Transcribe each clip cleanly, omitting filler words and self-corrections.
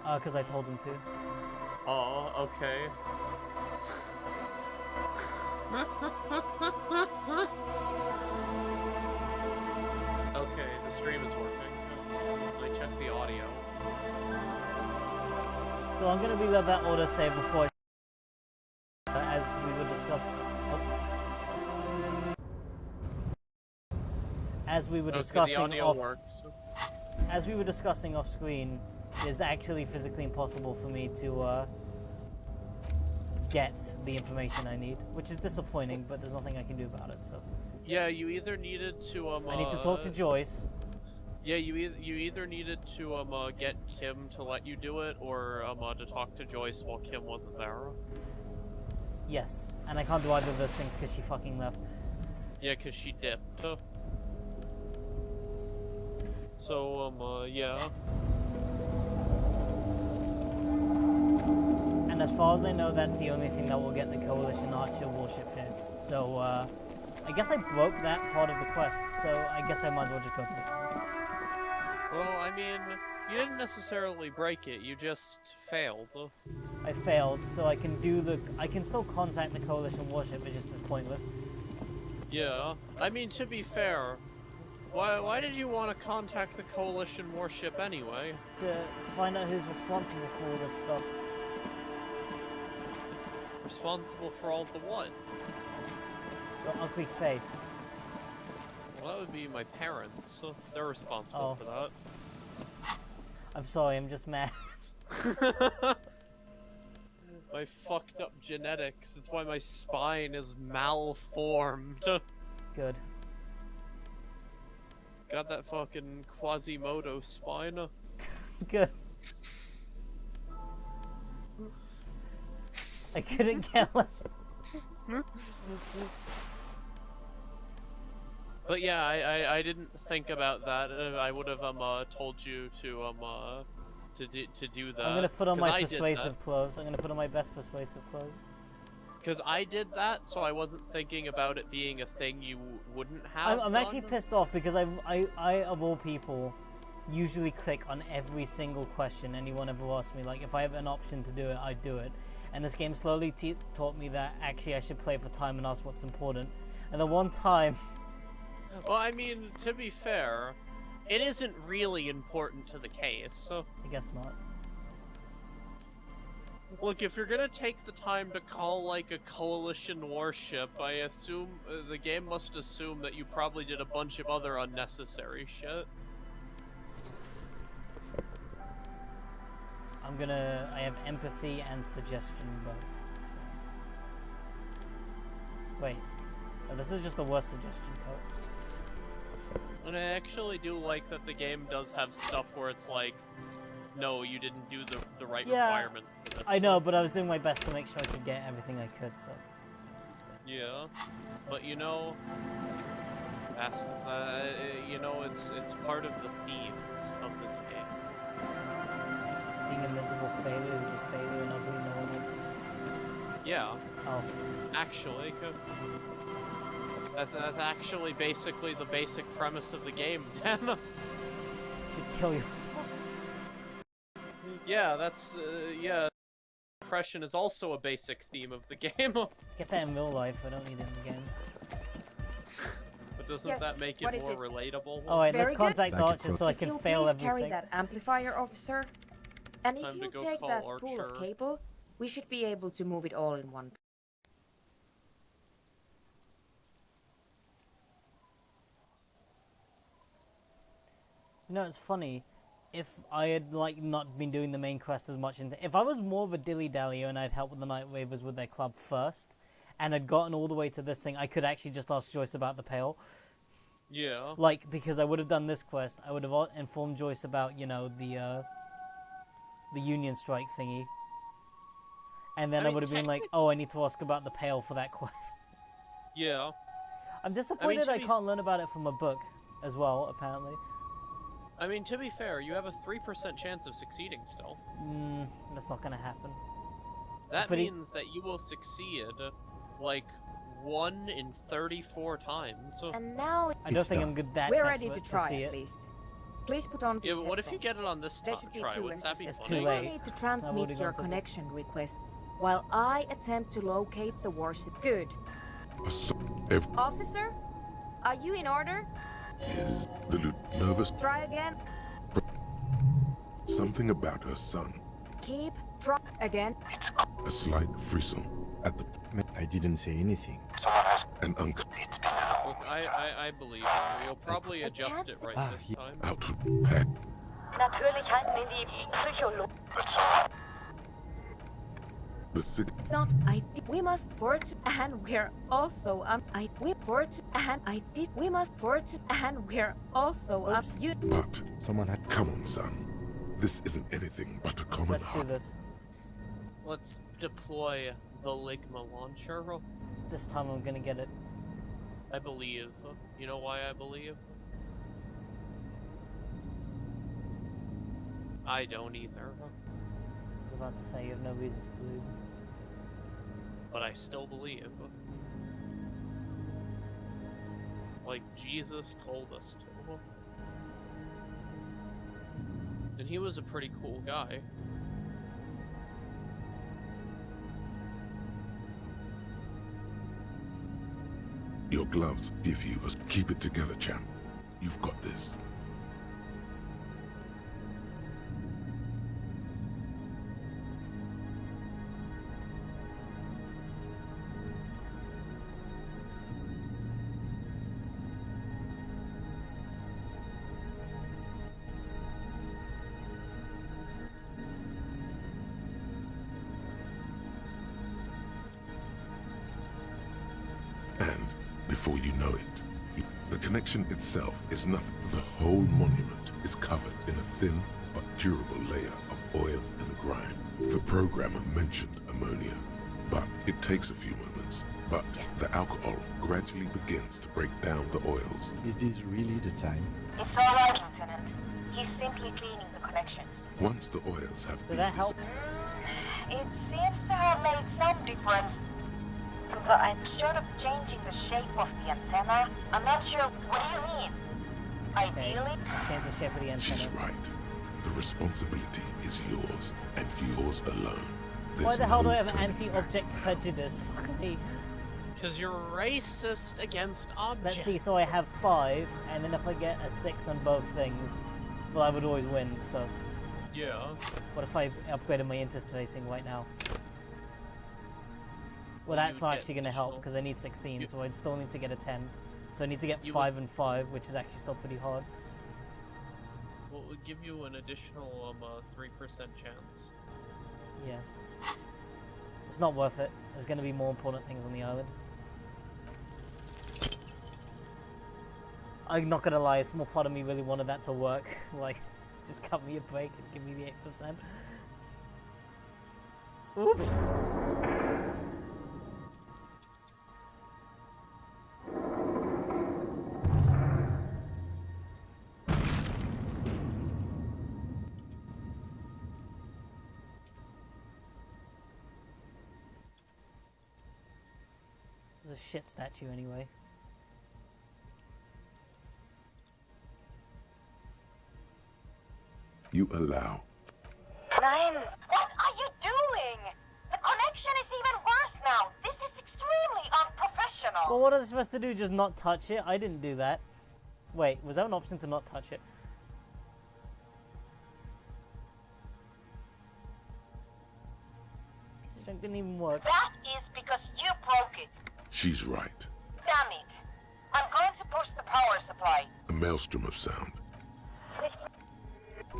Because I told him to. Oh, okay. Okay, the stream is working. Let me check the audio. So I'm gonna reload that autosave before as we were discussing. As we were discussing the audio works. As we were discussing off screen, it's actually physically impossible for me to get the information I need, which is disappointing, but there's nothing I can do about it. So yeah, you either needed to I need to talk to Joyce. Yeah, you either needed to get Kim to let you do it, or to talk to Joyce while Kim wasn't there. Yes, and I can't do either of those things because she fucking left. Yeah, cause she dipped. So yeah. And as far as I know, that's the only thing that will get the Coalition Archer warship here. So I guess I broke that part of the quest. So I guess I might as well just go to it. Well, I mean, you didn't necessarily break it, you just failed. I failed, so I can still contact the Coalition warship, it just is pointless. Yeah, I mean, to be fair, why did you want to contact the Coalition warship anyway? To find out who's responsible for all this stuff. Responsible for all the what? Your ugly face. Well, that would be my parents, so they're responsible for that. I'm sorry, I'm just mad. My fucked up genetics, it's why my spine is malformed. Good. Got that fucking Quasimodo spine. Good. I couldn't get less. But yeah, I didn't think about that. I would have told you to do that. I'm gonna put on my persuasive clothes. I'm gonna put on my best persuasive clothes. Because I did that, so I wasn't thinking about it being a thing you wouldn't have. I'm actually pissed off because I of all people usually click on every single question anyone ever asks me. Like if I have an option to do it, I do it. And this game slowly taught me that actually I should play for time and ask what's important. And the one time. Well, I mean, to be fair, it isn't really important to the case, so... I guess not. Look, if you're gonna take the time to call, like, a Coalition warship, I assume... the game must assume that you probably did a bunch of other unnecessary shit. I have empathy and suggestion both. So. Wait. Oh, this is just the worst suggestion code. And I actually do like that the game does have stuff where it's like, no, you didn't do the right requirement for this. I know, but I was doing my best to make sure I could get everything I could, so... Yeah, but you know, that's, you know, it's part of the themes of this game. Being a miserable failure is a failure and ugly knowledge. Yeah. Oh. Actually, that's actually basically the basic premise of the game, Dan. You should kill yourself. Yeah, that's, yeah. Depression is also a basic theme of the game. Get that in real life, I don't need it in the game. But doesn't that make it more relatable? Alright, let's contact Archer so I can fail everything. Carry that amplifier, officer. And if you take that Archer. spool of cable, we should be able to move it all in one. You know, it's funny. If I had, like, not been doing the main quest as much, if I was more of a dilly-dallyer and I'd helped the Night Ravers with their club first, and had gotten all the way to this thing, I could actually just ask Joyce about the pail. Yeah. Like, because I would have done this quest, I would have informed Joyce about, you know, the Union Strike thingy. And then I would have been like, oh, I need to ask about the pail for that quest. Yeah. I'm disappointed I can't learn about it from a book as well, apparently. I mean, to be fair, you have a 3% chance of succeeding still. That's not gonna happen. That means that you will succeed, like, 1 in 34 times. And now I don't think I'm good that we're ready to try see at it. least. Please put on Yeah, these but what if you headphones. get it on this They should be try? too Wouldn't that be It's funny? too You late. need to I've transmit already your gone to connection request while I attempt to locate the warship. Good. Officer? Are you in order? Is the nervous? Try again. Something about her son. Keep try again. A slight frisson at the. I didn't say anything. An Look, I believe you. You'll probably adjust it right this time. out head. Natürlich halten ihn die Psychologen. The sig. It's not. We must fort, and we're also we fort, and we must fort, and we're also you. But Someone had. come on, son. This isn't anything but a common Let's do heart. this. Let's deploy the Ligma launcher. This time I'm gonna get it. I believe. You know why I believe? I don't either. I was about to say you have no reason to believe. But I still believe. Like Jesus told us to. And he was a pretty cool guy. Your gloves give you a. Keep it together, champ. You've got this. And before you know it, the connection itself is nothing. The whole monument is covered in a thin but durable layer of oil and grime. The programmer mentioned ammonia, but it takes a few moments. But Yes. the alcohol gradually begins to break down the oils. Is this really the time? It's all right, Lieutenant. He's simply cleaning the connections. Once the oils have Does been that help? It seems to have made some difference. But I'm sure of changing the shape of the antenna. I'm not sure. What do you mean? Okay. Ideally, Change the shape of the She's antenna. right. The responsibility is yours, and yours alone. Why There's the hell do no I have turning back. anti-object prejudice? Fuck me. Because you're racist against objects. Let's see, so I have 5, and then if I get a 6 on both things, well, I would always win, so. Yeah. What if I upgraded my interfacing right now? Well, Well, that's you would not actually get going to help, additional- because I need 16, You- so I'd still need to get a 10. So I need to get You 5 and 5, which is actually still pretty hard. Well, it would give you an additional 3% chance. Yes. It's not worth it. There's going to be more important things on the island. I'm not going to lie, a small part of me really wanted that to work. Like, just cut me a break and give me the 8%. Oops! There's a shit statue anyway. You allow. Nine. What are you doing? The connection is even worse now. This is extremely unprofessional. Well, what was I supposed to do? Just not touch it? I didn't do that. Wait, was that an option to not touch it? Piece of junk didn't even work. That is because you broke it. She's right. Damn it. I'm going to push the power supply. A maelstrom of sound.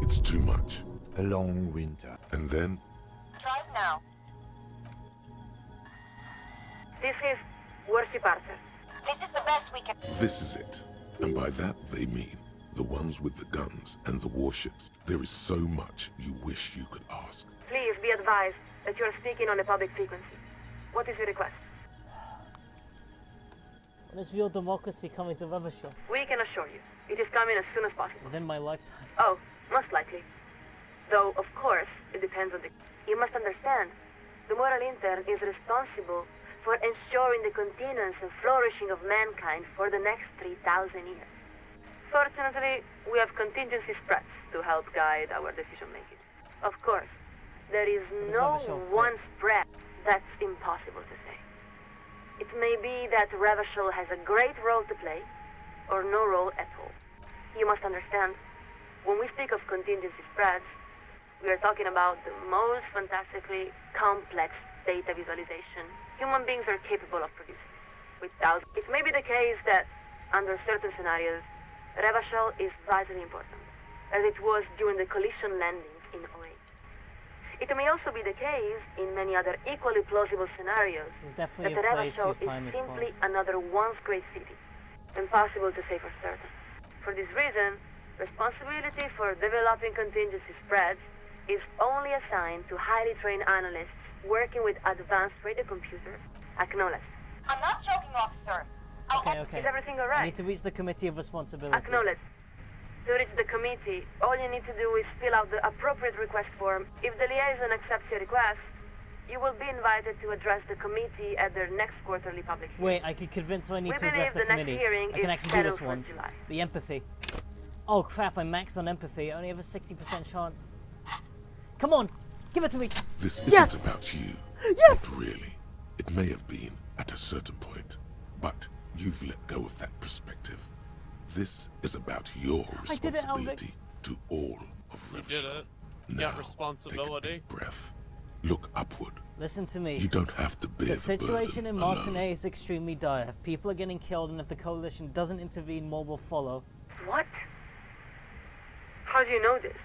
It's too much. A long winter. And then Drive now. This is Worship Arthur. This is the best we can. this is it. And by that they mean the ones with the guns and the warships. There is so much you wish you could ask. Please be advised that you are speaking on a public frequency. What is your request? When is real democracy coming to Rubbershop? We can assure you, it is coming as soon as possible. Within my lifetime. Oh, most likely. Though, of course, it depends on the... You must understand, the Moral Intern is responsible for ensuring the continuance and flourishing of mankind for the next 3,000 years. Fortunately, we have contingency spreads to help guide our decision-making. Of course, there is no Revachol fit? one spread that's impossible to say. It may be that Revachol has a great role to play, or no role at all. You must understand, when we speak of contingency spreads, we are talking about the most fantastically complex data visualization human beings are capable of producing. Without it may be the case that, under certain scenarios, Revachol is vitally important, as it was during the collision landings in 08. It may also be the case, in many other equally plausible scenarios, There's that definitely the a place Revachol whose is time is simply past. another once great city. Impossible to say for certain. For this reason, responsibility for developing contingency spreads is only assigned to highly trained analysts working with advanced radio computers. Acknowledged. I'm not joking, officer. Okay. Is everything I alright? need to reach the committee of responsibility. Acknowledged. To reach the committee, all you need to do is fill out the appropriate request form. If the liaison accepts your request, you will be invited to address the committee at their next quarterly public hearing. Wait, I could convince her I need We to address believe the the next committee. hearing I can is actually do this scheduled for one. July. The empathy. Oh crap, I'm maxed on empathy. I only have a 60% chance. Come on, give it to me. This isn't Yes! about you. Yes! Not really. It may have been at a certain point, but you've let go of that perspective. This is about your I did it, Alvic. responsibility to all of You did Revachol. it. You Now, got responsibility. take a deep breath. Look upward. Listen to me. You don't have to bear The the situation burden in alone. Martinique is extremely dire. People are getting killed, and if the coalition doesn't intervene, more will follow. What? How do you know this?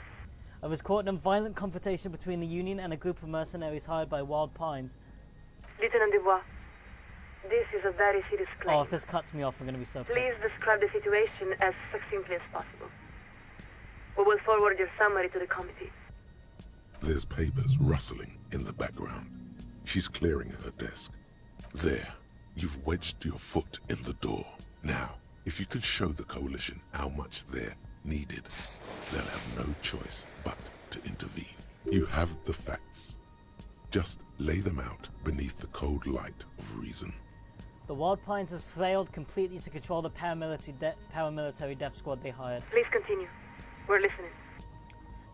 I was caught in a violent confrontation between the Union and a group of mercenaries hired by Wild Pines. Lieutenant Dubois, this is a very serious claim. Oh, if this cuts me off, I'm gonna be so pissed. Please describe the situation as succinctly as possible. We will forward your summary to the committee. There's papers rustling in the background. She's clearing her desk. There, you've wedged your foot in the door. Now, if you could show the coalition how much they're needed, they'll have no choice but to intervene. You have the facts. Just lay them out beneath the cold light of reason. The Wild Pines has failed completely to control the paramilitary death squad they hired. Please continue. We're listening.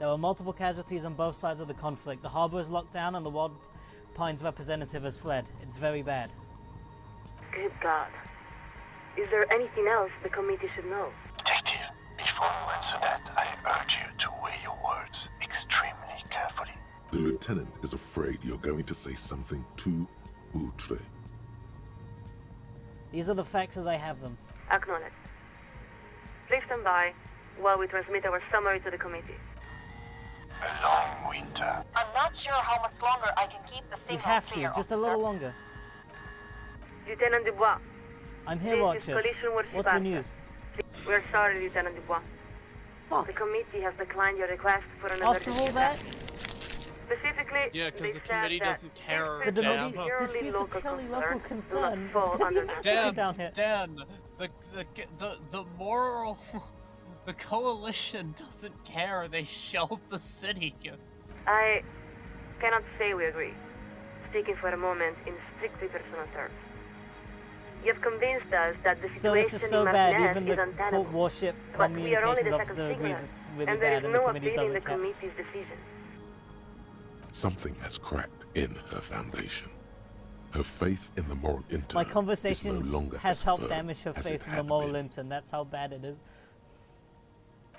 There were multiple casualties on both sides of the conflict. The harbor is locked down and the Wild Pines representative has fled. It's very bad. Good God. Is there anything else the committee should know? Detective, before you answer that, I urge you to weigh your words extremely carefully. The lieutenant is afraid you're going to say something too outre. These are the facts as I have them. Acknowledged. Please stand by while we transmit our summary to the committee. A long winter. I'm not sure how much longer I can keep the You signal have to, clear, just a officer. little longer. Lieutenant Dubois, I'm here, this is Watcher. collision worship What's the Alpha. news? We're sorry, Lieutenant Dubois. Fuck! The committee has declined your request for an After emergency all that, Specifically, Yeah, 'cause they the said committee that doesn't care disputes the Damn. of committee purely disputes a purely local do concern. not It's fall gonna be a under massacre Dan, down here. Dan, the moral, the coalition doesn't care. They shelled the city. I cannot say we agree. Speaking for a moment in strictly personal terms. You have convinced us that the So situation this is so in bad, Martinez even is the untenable. Court Warship But we are only Communications the Officer second agrees signaler, it's really and there bad is and the no committee appealing the doesn't care. committee's decision. Something has cracked in her foundation. Her faith in the moral intern My is no conversations longer has as helped firm damage her as faith it in the had moral been. intern. That's how bad it is.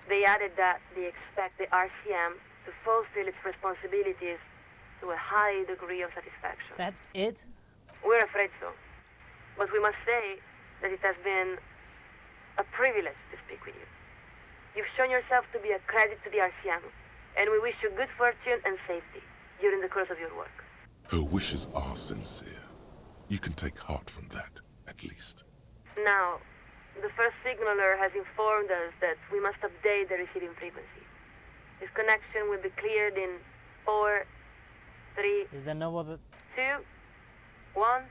They added that they expect the RCM to fulfill its responsibilities to a high degree of satisfaction. That's it? We're afraid so. But we must say that it has been a privilege to speak with you. You've shown yourself to be a credit to the RCM, and we wish you good fortune and safety during the course of your work. Her wishes are sincere. You can take heart from that, at least. Now, the first signaler has informed us that we must update the receiving frequency. This connection will be cleared in 4, 3, Is there no other... 2, 1.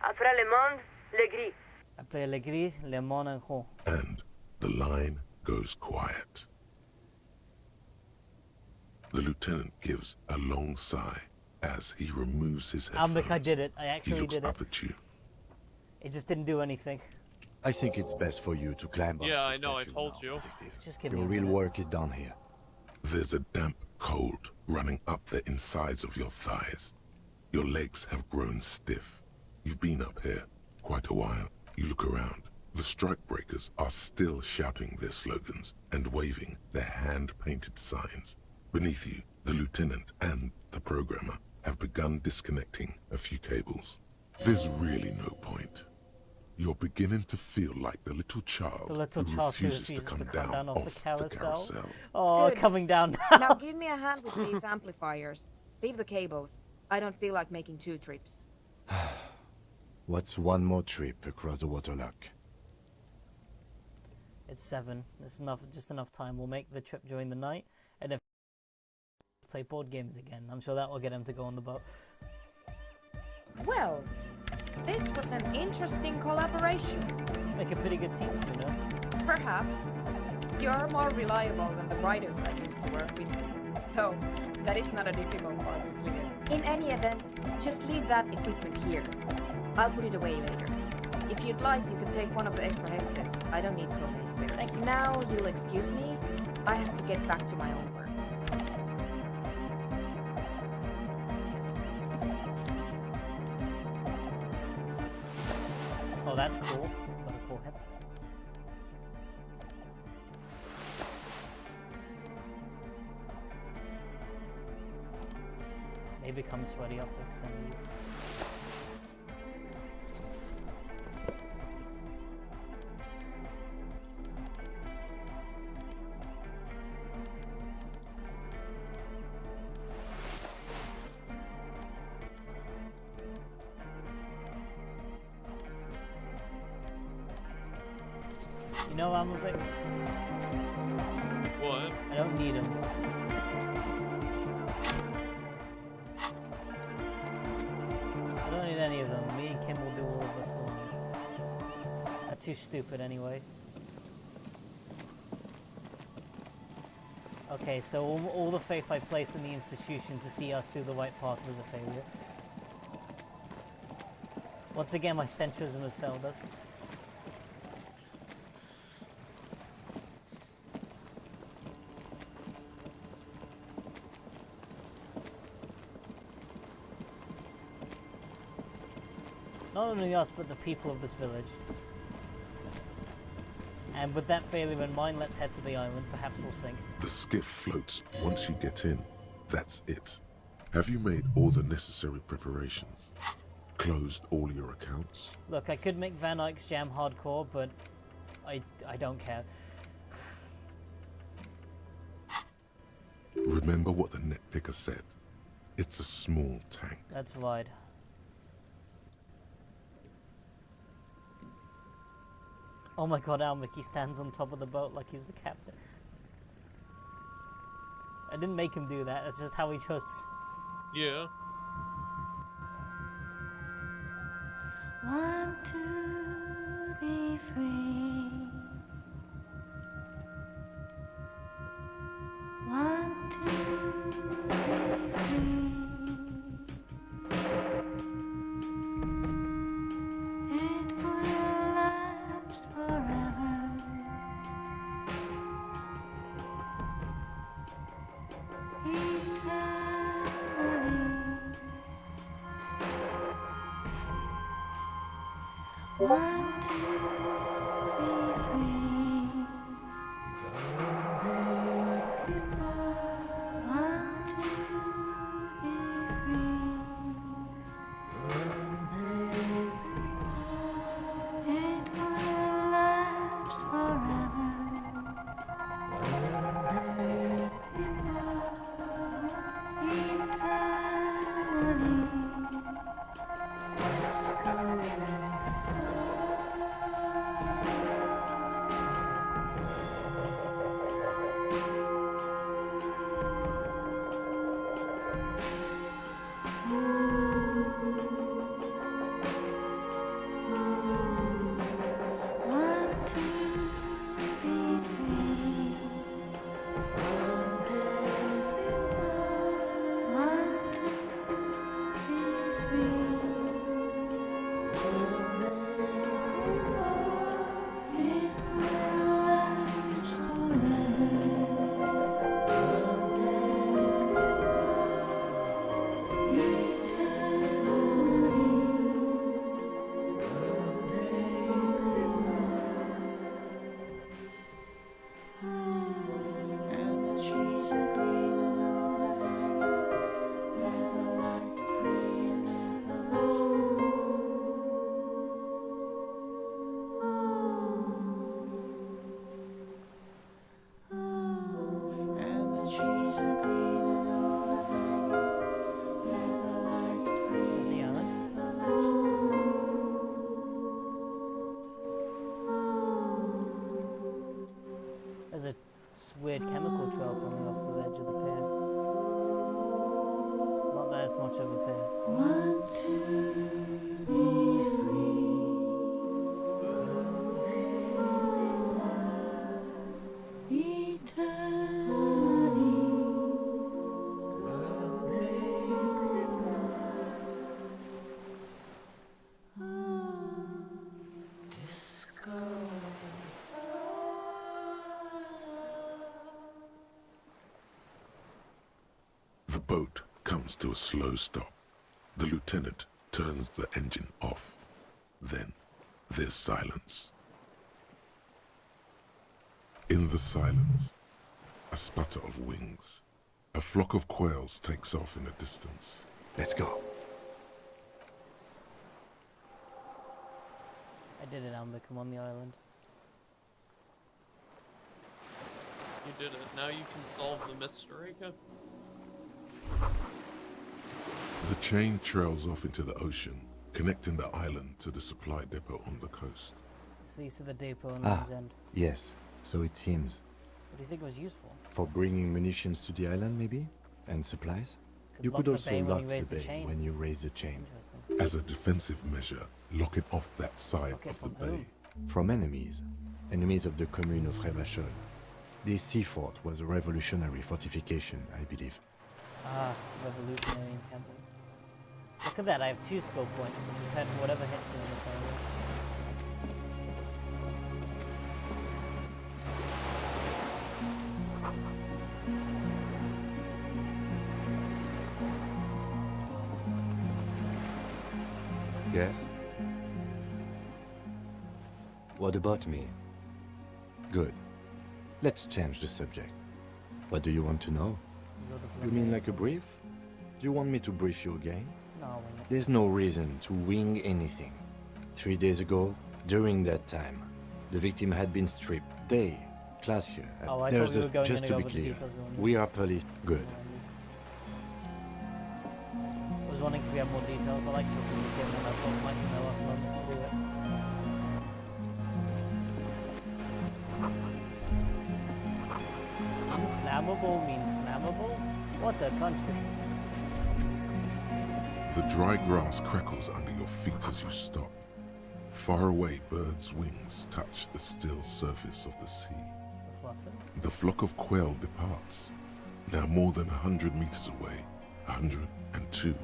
Après le monde, le gris. Après le gris, le monde en gros. And the line goes quiet. The lieutenant gives a long sigh as he removes his headphones. Almec, I did it. I He actually looks did it. up at you. It just didn't do anything. I think it's best for you to climb up. Yeah, the I know, I statue told now, you. detective. Just give me Your a real minute. work is done here. There's a damp cold running up the insides of your thighs. Your legs have grown stiff. You've been up here quite a while. You look around. The strikebreakers are still shouting their slogans and waving their hand-painted signs. Beneath you, the lieutenant and the programmer have begun disconnecting a few cables. There's really no point. You're beginning to feel like the little child, The little who child who refuses to come down off off the carousel. the Oh, Good. coming down now. Now give me a hand with these amplifiers. Leave the cables. I don't feel like making 2 trips. What's one more trip across the waterlock? It's 7. It's enough, just enough time. We'll make the trip during the night, and then play board games again. I'm sure that will get him to go on the boat. Well, this was an interesting collaboration. Make a pretty good team, you know. Perhaps. You're more reliable than the writers I used to work with. Though, that is not a difficult part to clear. In any event, just leave that equipment here. I'll put it away later. If you'd like, you can take one of the extra headsets. I don't need so many spares. Now, you'll excuse me. I have to get back to my own work. Oh, that's cool. Got a cool headset. May become sweaty after extending. You know, I'm a bit... What? I don't need them. I don't need any of them. Me and Kim will do all of this alone. They're too stupid anyway. Okay, so all the faith I placed in the institution to see us through the right path was a failure. Once again, my centrism has failed us. Not only us, but the people of this village. And with that failure in mind, let's head to the island. Perhaps we'll sink. The skiff floats once you get in. That's it. Have you made all the necessary preparations? Closed all your accounts? Look, I could make Van Eyck's Jam hardcore, but I don't care. Remember what the net picker said. It's a small tank. That's right. Oh my god, how Mickey stands on top of the boat like he's the captain. I didn't make him do that, that's just how he chose to... Yeah. Want to be free. Want to be free. It will last forever. Eternally. Want to be free. Want to be free. It will last forever. Eternally. much of a pain. Want to be free. Eternally. The boat comes to a slow stop. The lieutenant turns the engine off. Then there's silence. In the silence, a sputter of wings. A flock of quails takes off in the distance. Let's go. I did it, Amber. Come on the island. You did it. Now you can solve the mystery. The chain trails off into the ocean, connecting the island to the supply depot on the coast. So you see the depot on Ah. Land's End. Yes, so it seems. What do you think it was useful? For bringing munitions to the island, maybe? And supplies? You lock could the also bay when lock you the raise the bay chain. when you raise the chain. Interesting. As a defensive measure, locking off that side Okay, of the from bay. whom? From enemies. Enemies of the commune of Revachol. This sea fort was a revolutionary fortification, I believe. Ah, it's a revolutionary encampment. Look at that, I have 2 skill points compared to whatever hits me on this island. Yes? What about me? Good. Let's change the subject. What do you want to know? You're the You mean like a brief? Do you want me to brief you again? No, wing it. There's no reason to wing anything. 3 days ago, during that time, the victim had been stripped. They, class here. Oh, I There's thought we were going just in to to be go over the clear, details we wanted. we are police. Good. I was wondering if we had more details. I like to look at the game and I thought it might be my last moment to do it. Flammable means flammable? What the country? The dry grass crackles under your feet as you stop. Far away, birds' wings touch the still surface of the sea. The flutter? The flock of quail departs, now more than 100 meters away, 102,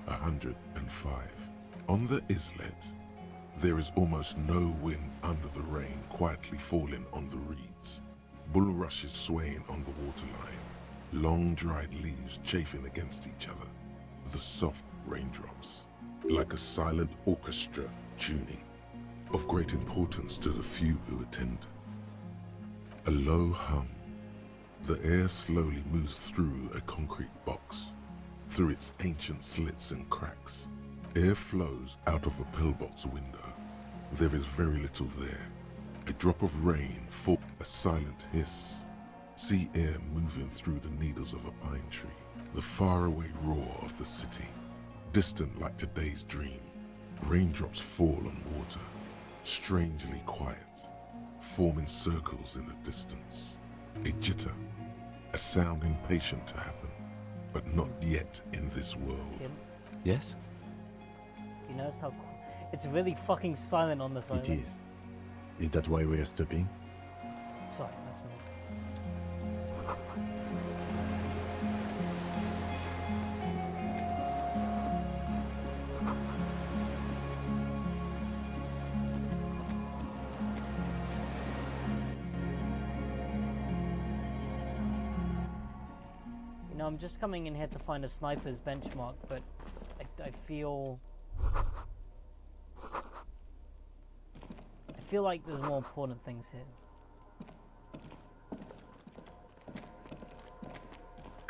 105. On the islet, there is almost no wind under the rain quietly falling on the reeds. Bulrushes swaying on the waterline, long dried leaves chafing against each other, the soft raindrops, like a silent orchestra tuning, of great importance to the few who attend. A low hum. The air slowly moves through a concrete box, through its ancient slits and cracks. Air flows out of a pillbox window. There is very little there. A drop of rain falls, a silent hiss. Sea air moving through the needles of a pine tree. The faraway roar of the city, distant like today's dream. Raindrops fall on water, strangely quiet, forming circles in the distance. A jitter, a sound impatient to happen, but not yet in this world. Kim, Yes? you noticed how it's really fucking silent on this island? It is. Is that why we are stopping? Sorry, that's me. You know, I'm just coming in here to find a sniper's benchmark, but I feel like there's more important things here.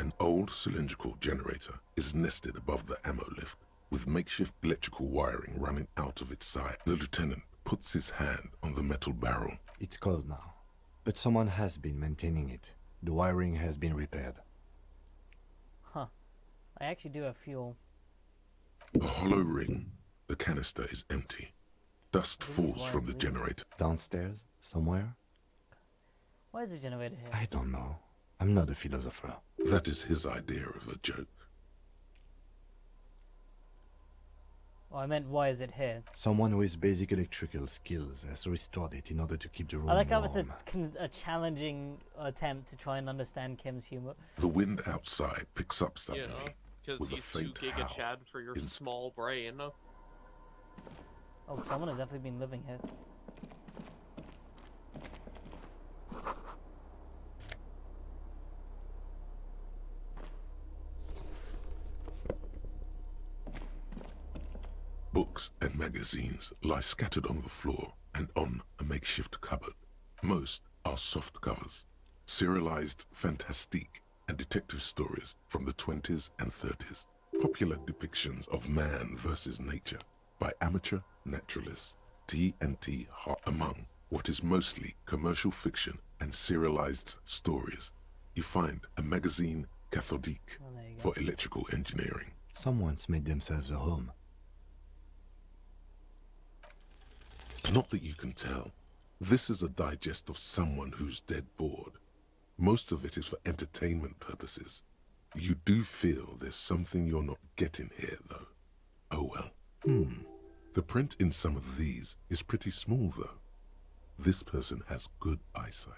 An old cylindrical generator is nested above the ammo lift, with makeshift electrical wiring running out of its side. The lieutenant puts his hand on the metal barrel. It's cold now. But someone has been maintaining it. The wiring has been repaired. Huh. I actually do have fuel. A hollow ring. The canister is empty. Dust This is falls why from it's the leaking. generator. Downstairs? Somewhere? Why is the generator here? I don't know. I'm not a philosopher. That is his idea of a joke. Oh, I meant why is it here? Someone with basic electrical skills has restored it in order to keep the room I like how warm. it's a challenging attempt to try and understand Kim's humor. The wind outside picks up suddenly Yeah, because with a he's too faint giga howl. chad for your small brain. Oh, someone has definitely been living here. Books and magazines lie scattered on the floor and on a makeshift cupboard. Most are soft covers, serialized fantastique and detective stories from the 20s and 30s. Popular depictions of man versus nature by amateur naturalists. T&T are among what is mostly commercial fiction and serialized stories. You find a magazine cathodique Oh, there you go. for electrical engineering. Someone's made themselves a home. Not that you can tell. This is a digest of someone who's dead bored. Most of it is for entertainment purposes. You do feel there's something you're not getting here, though. Oh well. The print in some of these is pretty small, though. This person has good eyesight.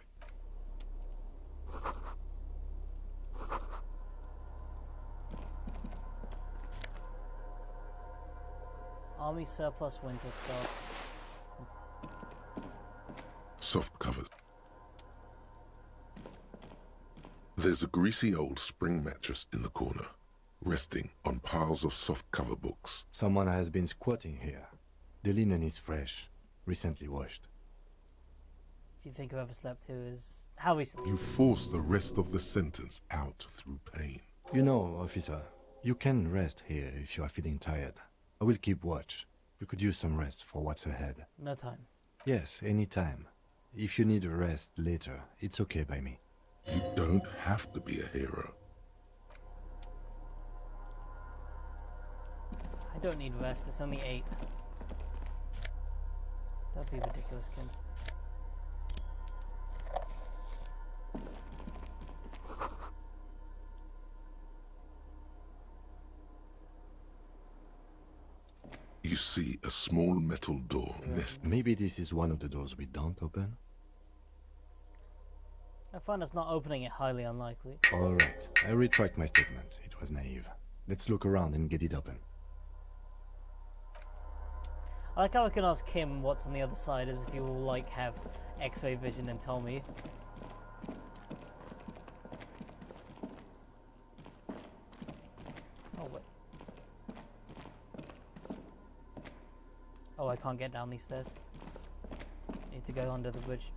Army surplus winter stock. Soft covers. There's a greasy old spring mattress in the corner, resting on piles of soft cover books. Someone has been squatting here. The linen is fresh, recently washed. Do you think whoever slept here is how we slept? You force the rest of the sentence out through pain. You know, officer, you can rest here if you are feeling tired. I will keep watch. You could use some rest for what's ahead. No time. Yes, any time. If you need a rest later, it's okay by me. You don't have to be a hero. I don't need rest, it's only 8. That'd be ridiculous, Kim. You see a small metal door nested. Maybe this is one of the doors we don't open? I find us not opening it highly unlikely. Alright, I retract my statement. It was naive. Let's look around and get it open. I like how I can ask Kim what's on the other side as if you all like have X-ray vision and tell me. Oh wait. Oh, I can't get down these stairs. Need to go under the bridge.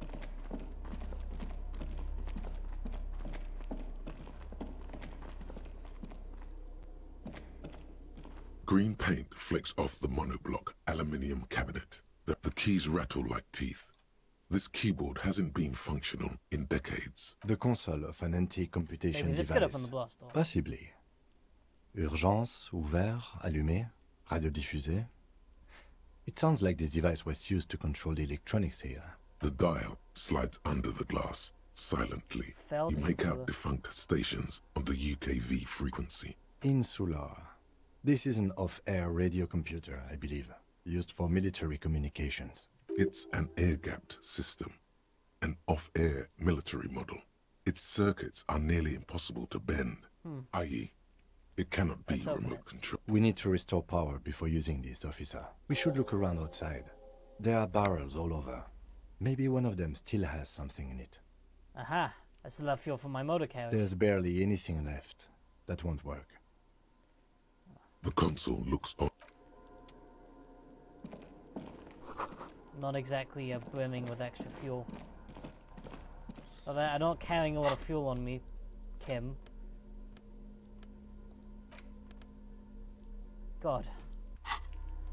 Green paint flicks off the monoblock aluminium cabinet. The keys rattle like teeth. This keyboard hasn't been functional in decades. The console of an anti-computation Maybe this device. could open the blast door. Possibly. Urgence, ouvert, allumé, radio diffusé. It sounds like this device was used to control the electronics here. The dial slides under the glass, silently. Failed You make insular. out defunct stations on the UKV frequency. Insular. This is an off-air radio computer, I believe, used for military communications. It's an air-gapped system, an off-air military model. Its circuits are nearly impossible to bend, i.e., it cannot be Let's open remote it. control. We need to restore power before using this, officer. We should look around outside. There are barrels all over. Maybe one of them still has something in it. Aha! I still have fuel for my motor carriage. There's barely anything left. That won't work. The console looks on. Not exactly brimming with extra fuel. Although I'm not carrying a lot of fuel on me, Kim. God.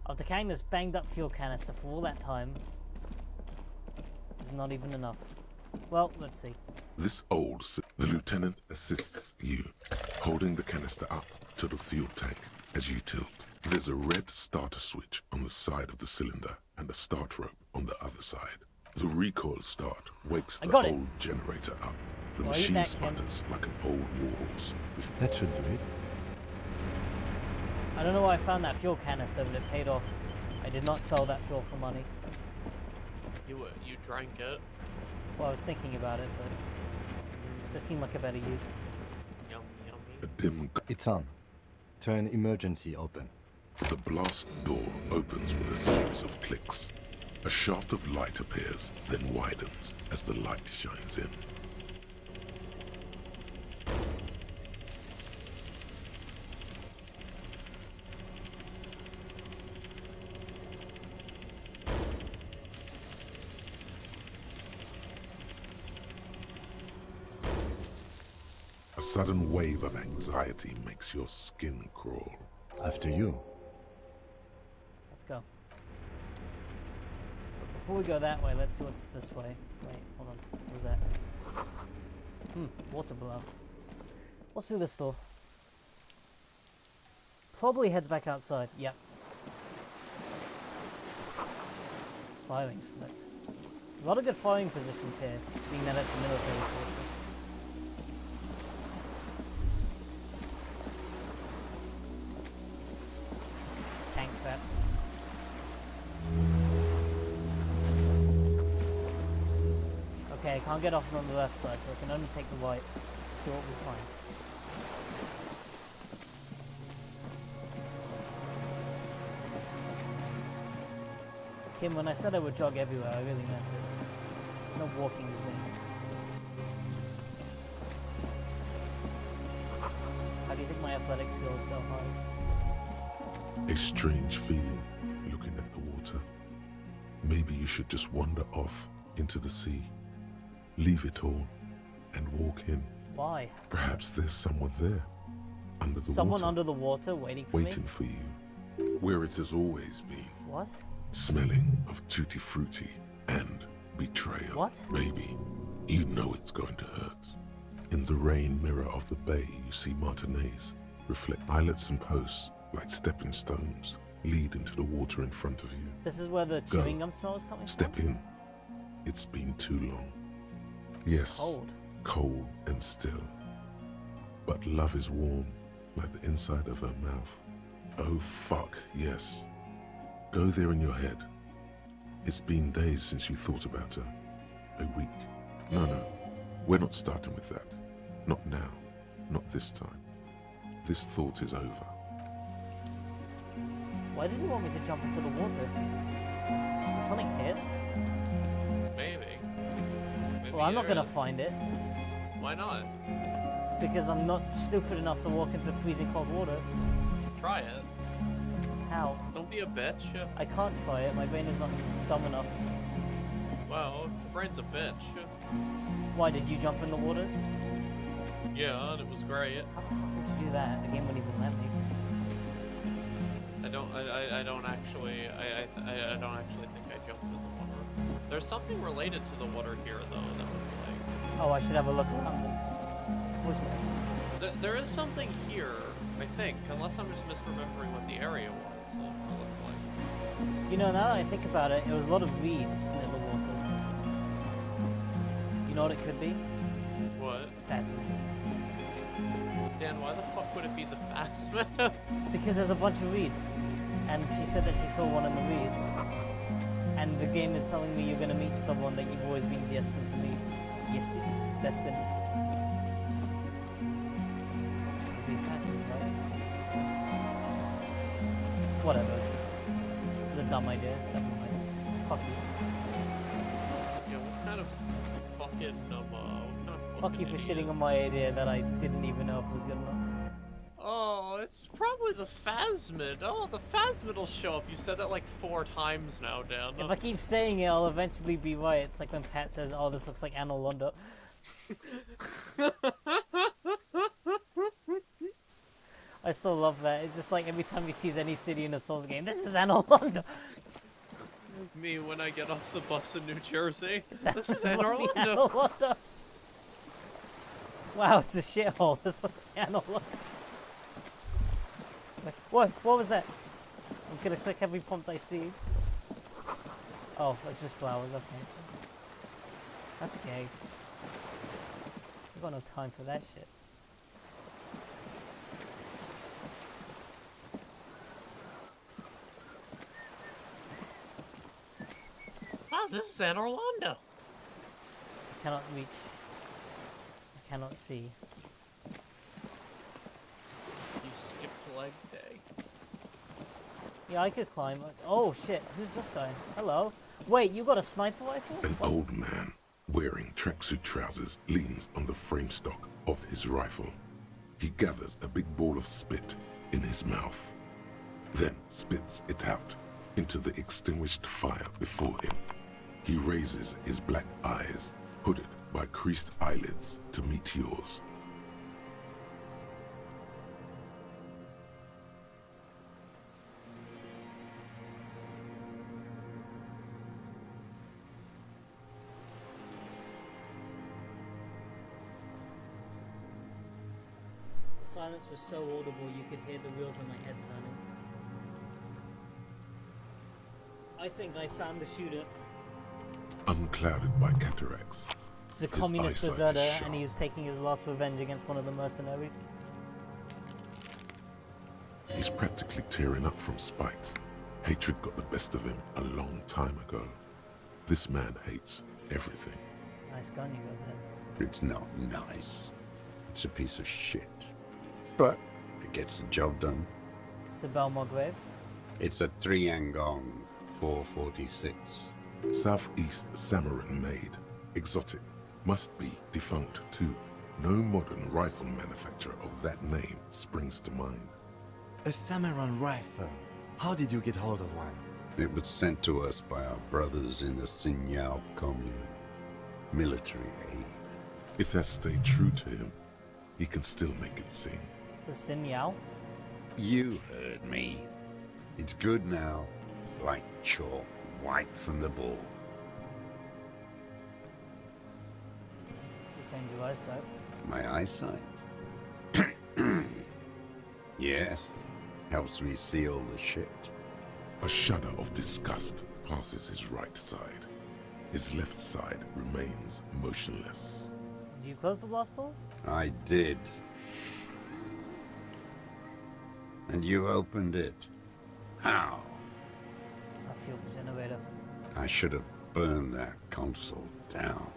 After carrying this banged up fuel canister for all that time, it's not even enough. Well, let's see. The lieutenant assists you, holding the canister up to the fuel tank as you tilt. There's a red starter switch on the side of the cylinder and a start rope on the other side. The recoil start wakes I the got it. old generator up. The Well, machine that, Kim. sputters like an old warhorse. That should do it. I don't know why I found that fuel canister, but it paid off. I did not sell that fuel for money. You drank it. Well, I was thinking about it, but this seemed like a better use. Yummy, yummy. A dim. It's on. Turn emergency open. The blast door opens with a series of clicks. A shaft of light appears, then widens as the light shines in. A sudden wave of anxiety makes your skin crawl. After you. Let's go. But before we go that way, let's see what's this way. Wait, hold on. What was that? Water below. What's through this door? Probably heads back outside. Yep. Firing slit. A lot of good firing positions here, being that it's a military fortress. Tank traps. Okay, I can't get off on the left side, so I can only take the right. See what we find. Kim, when I said I would jog everywhere, I really meant it. No walking with me. How do you think my athletic skill is so high? A strange feeling looking at the water. Maybe you should just wander off into the sea. Leave it all and walk in. Why? Perhaps there's someone there. Under the Someone water. under the water waiting for Waiting me? for you. Where it has always been. What? Smelling of tutti frutti and betrayal. What? Maybe. You know it's going to hurt. In the rain mirror of the bay, you see Martinez reflect islets and posts like stepping stones lead into the water in front of you. This is where the Go. chewing gum smell is coming Step from? in. It's been too long. Yes, Cold. cold and still. But love is warm, like the inside of her mouth. Oh fuck, yes. Go there in your head. It's been days since you thought about her. A week. No, we're not starting with that. Not now. Not this time. This thought is over. Why didn't you want me to jump into the water? Did something hit? Maybe. Maybe Well, I'm not there gonna is. find it. Why not? Because I'm not stupid enough to walk into freezing cold water. Try it. How? Don't be a bitch. I can't try it. My brain is not dumb enough. Well, the brain's a bitch. Why did you jump in the water? Yeah, and it was great. How the fuck did you do that? The game wouldn't even let me. I don't actually think I jumped in the water. There's something related to the water here, though, that was like... Oh, I should have a look around then. Where's my... There is something here, I think, unless I'm just misremembering what the area was. It looked like. You know, now that I think about it, it was a lot of reeds near the water. You know what it could be? What? Phasma. Dan, why the fuck would it be the Phasma? Because there's a bunch of reeds. And she said that she saw one in the reeds. And the game is telling me you're gonna meet someone that you've always been destined to meet. Destined. It's gonna be fascinating, right? Whatever. It's a dumb idea. Never mind. Fuck you. Yeah, what kind of fucking, Fuck you for shitting on my idea that I didn't even know if it was good enough. Oh, it's probably the Phasmid. Oh, the Phasmid will show up. You said that like 4 times now, Dan. If I keep saying it, I'll eventually be right. It's like when Pat says, oh, this looks like Anolonda. I still love that. It's just like every time he sees any city in a Souls game, this is Anolonda. Me when I get off the bus in New Jersey. This is must be Orlando. Anolonda. Wow, it's a shithole. This must be Anolonda. Like, what was that? I'm gonna click every prompt I see. Oh, it's just flowers, okay. That's gay. I've got no time for that shit. this is San Orlando. I cannot reach. I cannot see. You skipped leg day. Yeah, I could climb. Oh shit, who's this guy? Hello. Wait, you got a sniper rifle? An old man wearing tracksuit trousers leans on the frame stock of his rifle. He gathers a big ball of spit in his mouth, then spits it out into the extinguished fire before him. He raises his black eyes, hooded by creased eyelids, to meet yours. The silence was so audible you could hear the wheels in my head turning. I think I found the shooter. Unclouded by cataracts, It's a His communist eyesight is deserter, sharp. and he is taking his last revenge against one of the mercenaries. he's practically tearing up from spite. Hatred got the best of him a long time ago. This man hates everything. Nice gun you got there. It's not nice. It's a piece of shit. But it gets the job done. It's a Belmore grave. It's a Triangong 446. Southeast Samaran made, exotic, must be defunct too. No modern rifle manufacturer of that name springs to mind. A Samaran rifle. How did you get hold of one? It was sent to us by our brothers in the Sinyao commune. Military aid. It has stayed true to him. He can still make it sing. The Sin Yao. You heard me. It's good now. Like chalk, white from the ball. You change your eyesight. My eyesight? Yes. Helps me see all the shit. A shudder of disgust passes his right side. His left side remains motionless. Did you close the blast door? I did. And you opened it. How? I feel the generator. I should have burned that console down.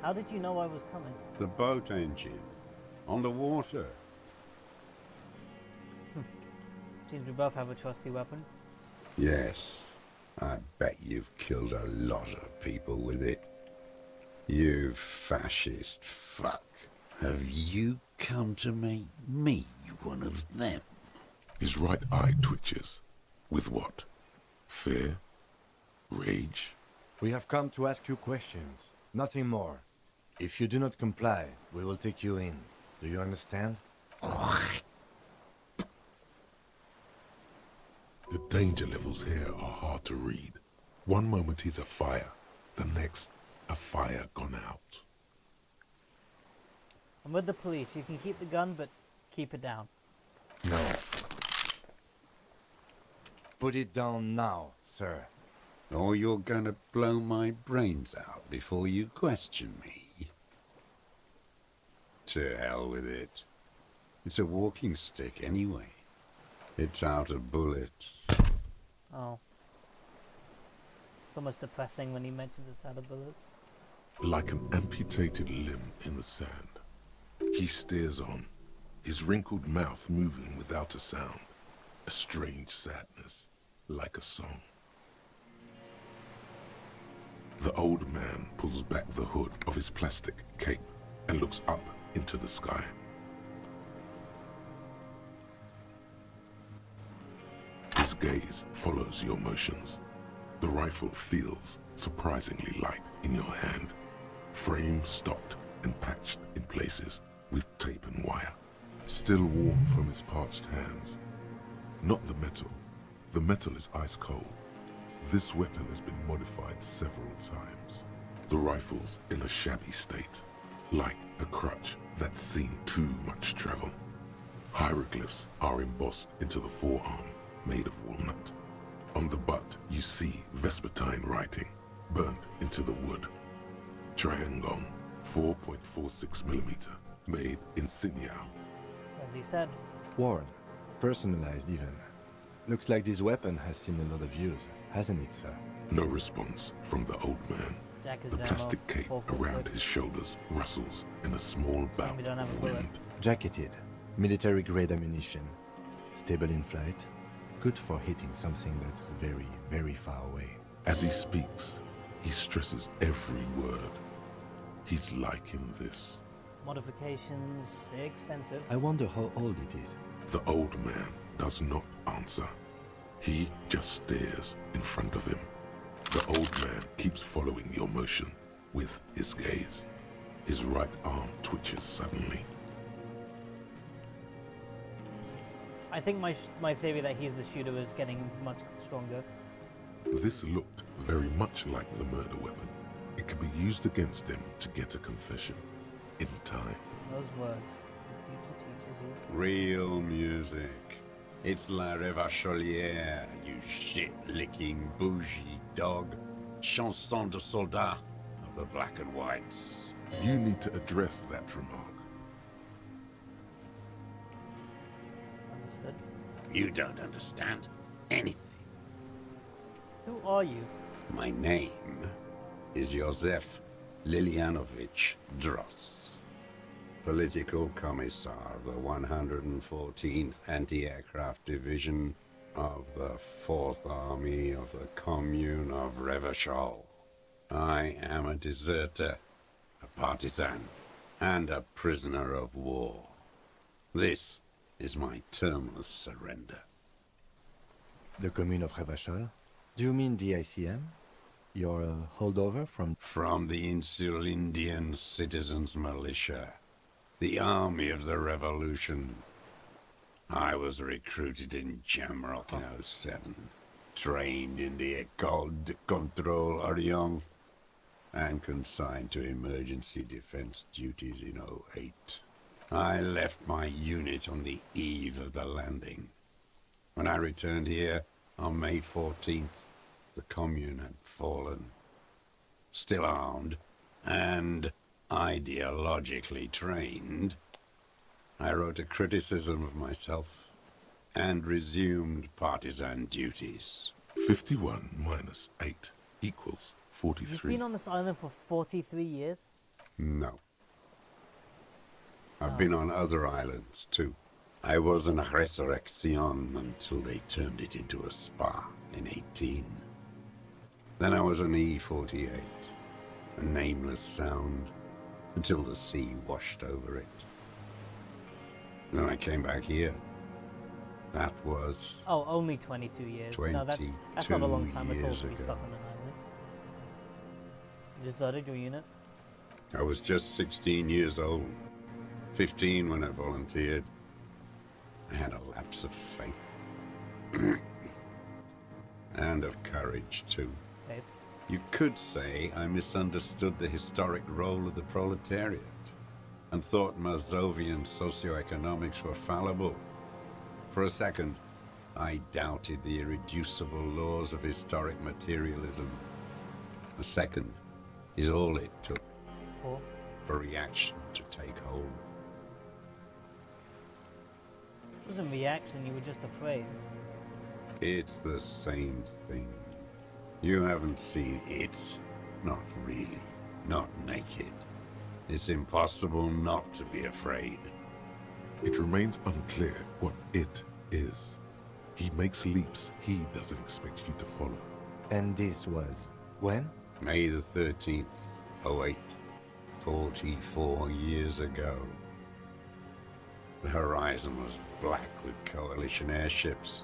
How did you know I was coming? The boat engine. On the water. Seems we both have a trusty weapon. Yes. I bet you've killed a lot of people with it. You fascist fuck. Have you come to make me one of them? His right eye twitches. With what? Fear? Rage? We have come to ask you questions. Nothing more. If you do not comply, we will take you in. Do you understand? The danger levels here are hard to read. One moment he's a fire, the next, a fire gone out. I'm with the police. You can keep the gun, but keep it down. No. Put it down now, sir. Or you're gonna blow my brains out before you question me. To hell with it. It's a walking stick anyway. It's out of bullets. Oh. So much depressing when he mentions it's out of bullets. Like an amputated limb in the sand. He stares on, his wrinkled mouth moving without a sound. A strange sadness, like a song. The old man pulls back the hood of his plastic cape and looks up into the sky. His gaze follows your motions. The rifle feels surprisingly light in your hand. Frame stopped and patched in places with tape and wire. Still warm from his parched hands. Not the metal. The metal is ice cold. This weapon has been modified several times. The rifle's in a shabby state, like a crutch that's seen too much travel. Hieroglyphs are embossed into the forearm, made of walnut. On the butt, you see Vespertine writing, burnt into the wood. Triangong, 4.46mm, made in Sinyao. As he said. Worn. Personalized even. Looks like this weapon has seen a lot of use. hasn't it, sir? No response from the old man. Jack is The demo, plastic cape 446. around his shoulders rustles in a small bout we don't have of a bullet. wind. Jacketed, military-grade ammunition, stable in flight, good for hitting something that's very, very far away. As he speaks, he stresses every word. He's liking this. Modifications extensive. I wonder how old it is. The old man does not answer. He just stares in front of him. The old man keeps following your motion with his gaze. His right arm twitches suddenly. I think my theory that he's the shooter is getting much stronger. This looked very much like the murder weapon. It could be used against him to get a confession in time. Those words. The future teaches you. Real music. It's La Revacholière, you shit-licking bougie dog. Chanson de soldat of the black and whites. You need to address that remark. Understood. You don't understand anything. Who are you? My name is Josef Lilianovich Dross, Political Commissar of the 114th Anti-Aircraft Division of the 4th Army of the Commune of Revachol. I am a deserter, a partisan, and a prisoner of war. This is my termless surrender. The Commune of Revachol? Do you mean the ICM? You're a holdover from... From the Insulindian Citizens Militia, the army of the revolution. I was recruited in Jamrock in 07, trained in the École de Contrôle Orient, and consigned to emergency defense duties in 08. I left my unit on the eve of the landing. When I returned here on May 14th, the commune had fallen. Still armed and ideologically trained, I wrote a criticism of myself and resumed partisan duties. 51 minus 8 equals You've 43. been on this island for 43 years? No. I've been on other islands, too. I was an resurrection until they turned it into a spa in 18. Then I was an E-48, a nameless sound, until the sea washed over it. Then I came back here. That was... Oh, only 22 years. No, that's not a long time at all to be years stuck ago. on an island. You just started your unit? I was just 16 years old. 15 when I volunteered. I had a lapse of faith. And of courage, too. Faith? You could say I misunderstood the historic role of the proletariat and thought Mazovian socioeconomics were fallible. For a second, I doubted the irreducible laws of historic materialism. A second is all it took for reaction to take hold. It wasn't reaction, you were just afraid. It's the same thing. You haven't seen it. Not really. Not naked. It's impossible not to be afraid. It remains unclear what it is. He makes leaps he doesn't expect you to follow. And this was... when? May the 13th, 08. 44 years ago. The horizon was black with coalition airships.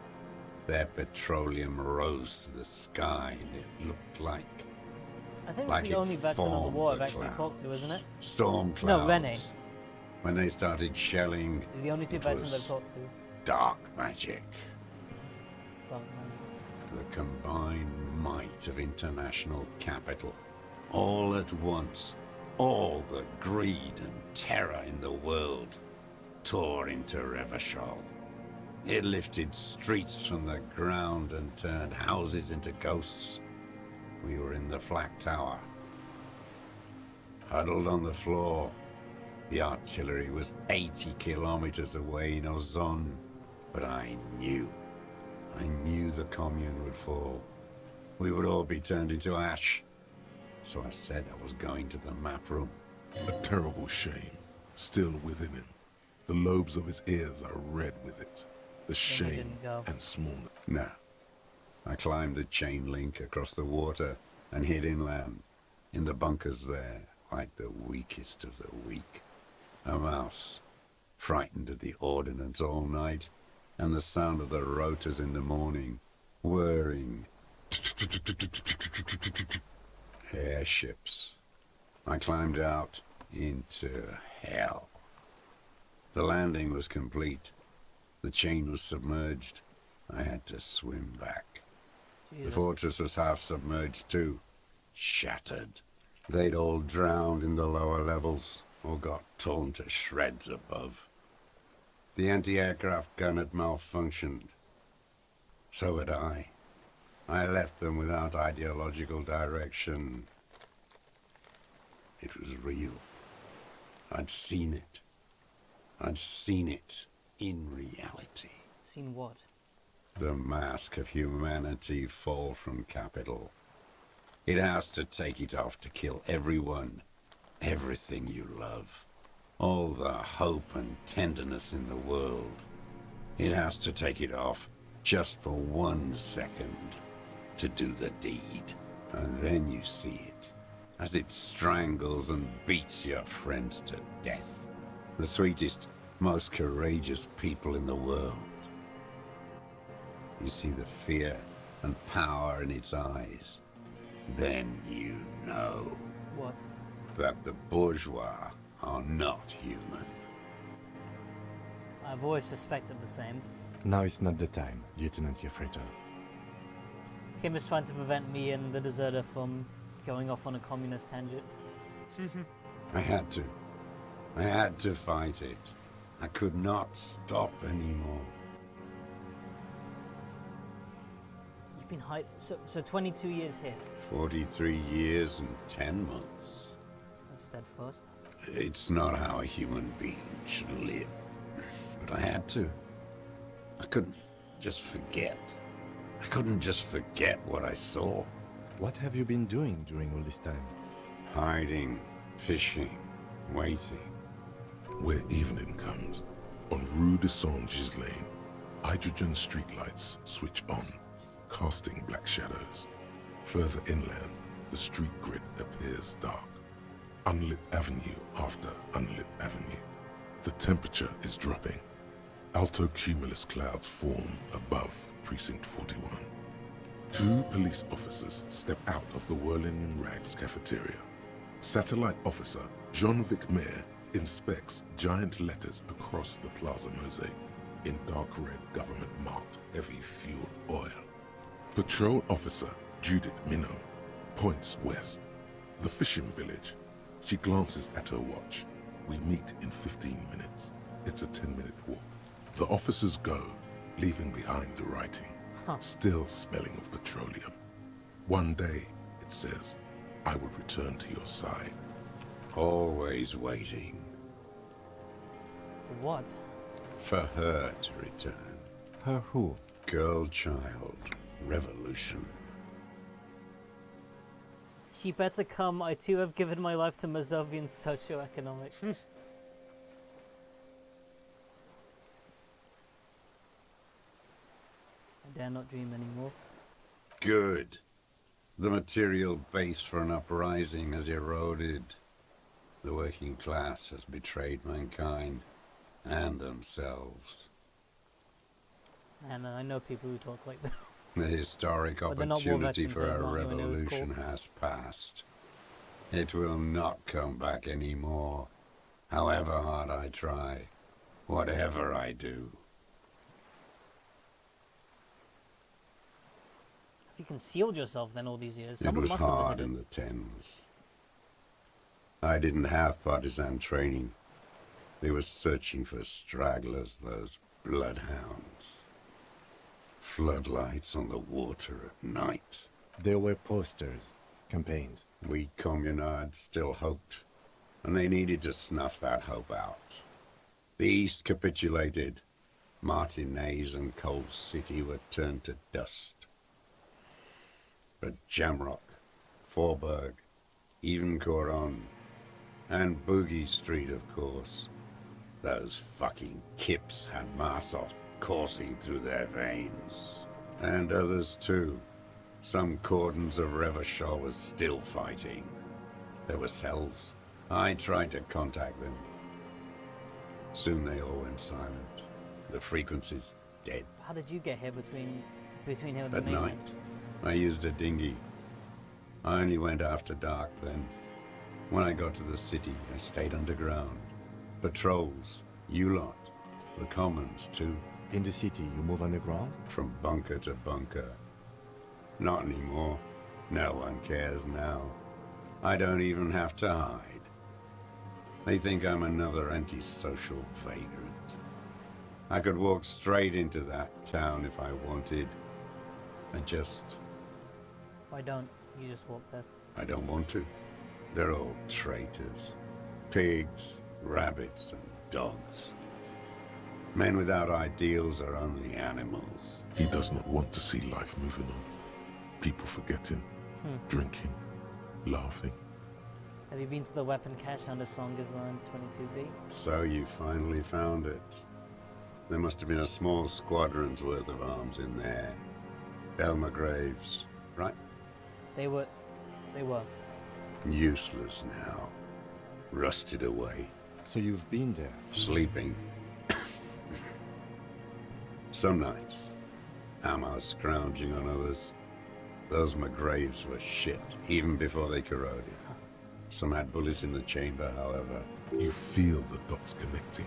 Their petroleum rose to the sky, and it looked like... I think like it's the only it veteran of the formed war the I've actually clouds. talked to, isn't it? Storm No, clouds. Rene. When they started shelling, The only two it veterans was I've talked to. dark magic. Dark man. The combined might of international capital. All at once, all the greed and terror in the world tore into Revachol. It lifted streets from the ground and turned houses into ghosts. We were in the flak tower, huddled on the floor. The artillery was 80 kilometers away in Ozon, but I knew the commune would fall. we would all be turned into ash. So I said I was going to the map room. A terrible shame still within him. The lobes of his ears are red with it. The shame didn't go. and smallness. No. I climbed the chain link across the water and hid inland, in the bunkers there, like the weakest of the weak. A mouse, frightened at the ordnance all night, and the sound of the rotors in the morning, whirring. Airships. I climbed out into hell. The landing was complete. The chain was submerged. I had to swim back. Jesus. The fortress was half submerged too. Shattered. They'd all drowned in the lower levels, or got torn to shreds above. The anti-aircraft gun had malfunctioned. So had I. I left them without ideological direction. It was real. I'd seen it. I'd seen it in reality. Seen what? The mask of humanity fall from capital. It has to take it off to kill everyone, everything you love. All the hope and tenderness in the world. It has to take it off just for 1 second to do the deed. And then you see it as it strangles and beats your friends to death. The sweetest, most courageous people in the world. You see the fear and power in its eyes. Then you know What? that the bourgeois are not human. I've always suspected the same. Now is not the time, Lieutenant Yefrito. Kim is trying to prevent me and the deserter from going off on a communist tangent. I had to. I had to fight it. I could not stop anymore. You've been so 22 years here. 43 years and 10 months. That's steadfast. It's not how a human being should live. But I had to. I couldn't just forget. I couldn't just forget what I saw. What have you been doing during all this time? Hiding, fishing, waiting. Where evening comes, on Rue de Saint-Ghislain, hydrogen streetlights switch on, casting black shadows. Further inland, the street grid appears dark. Unlit avenue after unlit avenue. The temperature is dropping. Alto cumulus clouds form above Precinct 41. 2 police officers step out of the Whirling-In-Rags cafeteria. Satellite officer Jean-Vic Mayer inspects giant letters across the plaza mosaic in dark red government-marked heavy fuel oil. Patrol officer Judith Minot points west. The fishing village. She glances at her watch. We meet in 15 minutes. It's a 10-minute walk. The officers go, leaving behind the writing, still smelling of petroleum. One day, it says, I will return to your side. Always waiting. For what? For her to return. Her who? Girl, child, revolution. She better come. I too have given my life to Mazovian socioeconomic. I dare not dream anymore. Good. The material base for an uprising has eroded. The working class has betrayed mankind and themselves. And I know people who talk like this. The historic But they're not war opportunity veterans, for so a it's not when it was revolution called. has passed. It will not come back anymore, however hard I try, whatever I do. Have you concealed yourself then all these years? It Someone was must have hard visited. in the Thames. I didn't have partisan training. They were searching for stragglers, those bloodhounds. Floodlights on the water at night. There were posters, campaigns. We communards still hoped, and they needed to snuff that hope out. The East capitulated. Martinez and Cold City were turned to dust. But Jamrock, Forburg, even Coron, and Boogie Street, of course. Those fucking kips had Marsov coursing through their veins. And others too. Some cordons of Revachol was still fighting. There were cells. I tried to contact them. Soon they all went silent. The frequency's dead. How did you get here between here and the At mainland? night, I used a dinghy. I only went after dark then. When I got to the city, I stayed underground. Patrols, you lot, the commons too. In the city, you move underground? From bunker to bunker. Not anymore. No one cares now. I don't even have to hide. They think I'm another antisocial vagrant. I could walk straight into that town if I wanted. Why don't you just walk there? I don't want to. They're all traitors. Pigs, rabbits, and dogs. Men without ideals are only animals. He does not want to see life moving on. People forgetting, drinking, laughing. Have you been to the weapon cache under Songa's Line 22B? So you finally found it. There must have been a small squadron's worth of arms in there. Elmer Graves, right? They were. Useless now. Rusted away. So you've been there? Sleeping. Some nights. Ammo scrounging on others. Those McGraves were shit, even before they corroded. Some had bullets in the chamber, however. You feel the dots connecting.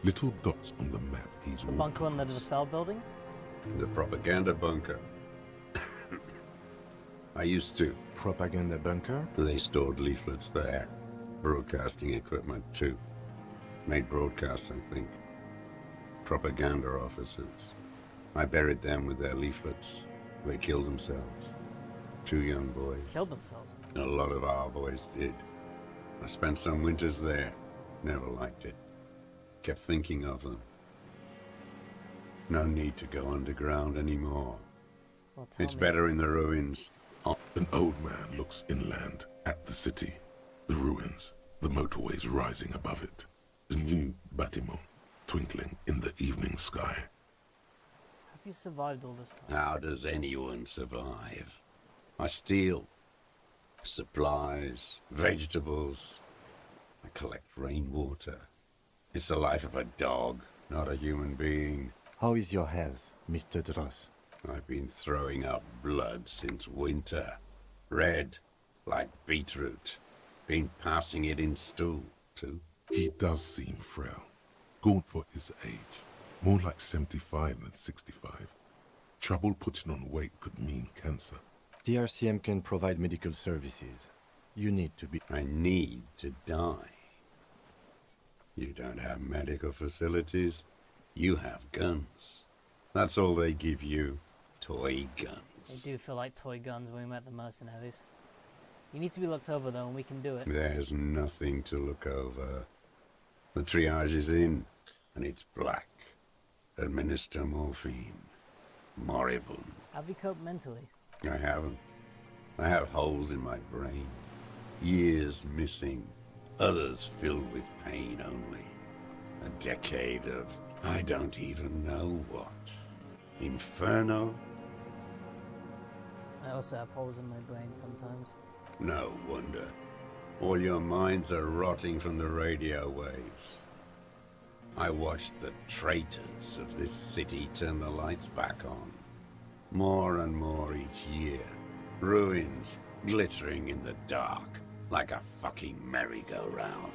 Little dots on the map he's The bunker under the Fell building? The propaganda bunker. I used to. Propaganda bunker? They stored leaflets there. Broadcasting equipment, too. Made broadcasts, I think. Propaganda officers. I buried them with their leaflets. They killed themselves. 2 young boys. Killed themselves? A lot of our boys did. I spent some winters there. Never liked it. Kept thinking of them. No need to go underground anymore. Well, tell It's me. better in the ruins. An old man looks inland at the city, the ruins, the motorways rising above it, the new bâtiment twinkling in the evening sky. Have you survived all this time? How does anyone survive? I steal. Supplies, vegetables. I collect rainwater. It's the life of a dog, not a human being. How is your health, Mr. Dross? I've been throwing up blood since winter. Red, like beetroot. Been passing it in stool, too. He does seem frail, gaunt for his age, more like 75 than 65. Trouble putting on weight could mean cancer. The RCM can provide medical services. You need to be... I need to die. You don't have medical facilities. You have guns. That's all they give you. Toy guns. They do feel like toy guns when we met the mercenaries. You need to be looked over though, and we can do it. There's nothing to look over. The triage is in, and it's black. Administer morphine. Moribund. Have you coped mentally? I haven't. I have holes in my brain. Years missing. Others filled with pain only. A decade of I don't even know what. Inferno? I also have holes in my brain sometimes. No wonder. All your minds are rotting from the radio waves. I watched the traitors of this city turn the lights back on. More and more each year. Ruins glittering in the dark like a fucking merry-go-round.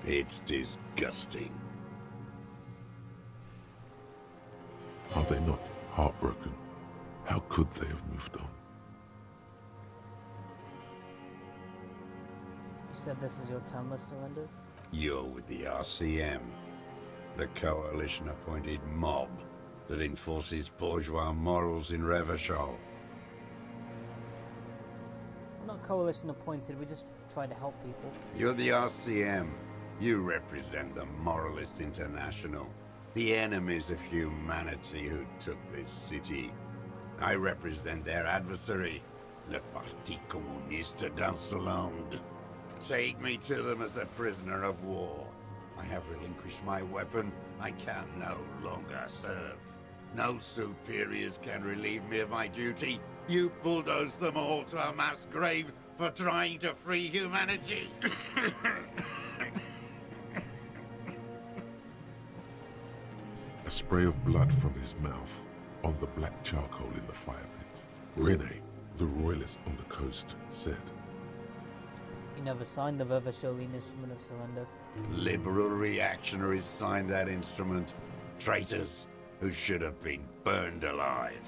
It's disgusting. Are they not heartbroken? How could they have moved on? You said this is your termless surrender? You're with the RCM, the coalition-appointed mob that enforces bourgeois morals in Revachol. We're not coalition appointed, we just try to help people. You're the RCM. You represent the Moralist International, the enemies of humanity who took this city. I represent their adversary, Le Parti Communiste d'Insolande. Take me to them as a prisoner of war. I have relinquished my weapon. I can no longer serve. No superiors can relieve me of my duty. You bulldoze them all to a mass grave for trying to free humanity. A spray of blood from his mouth on the black charcoal in the fire pit. Rene, the royalist on the coast, said, He never signed the Vervasholian Instrument of Surrender. Liberal reactionaries signed that instrument. Traitors who should have been burned alive.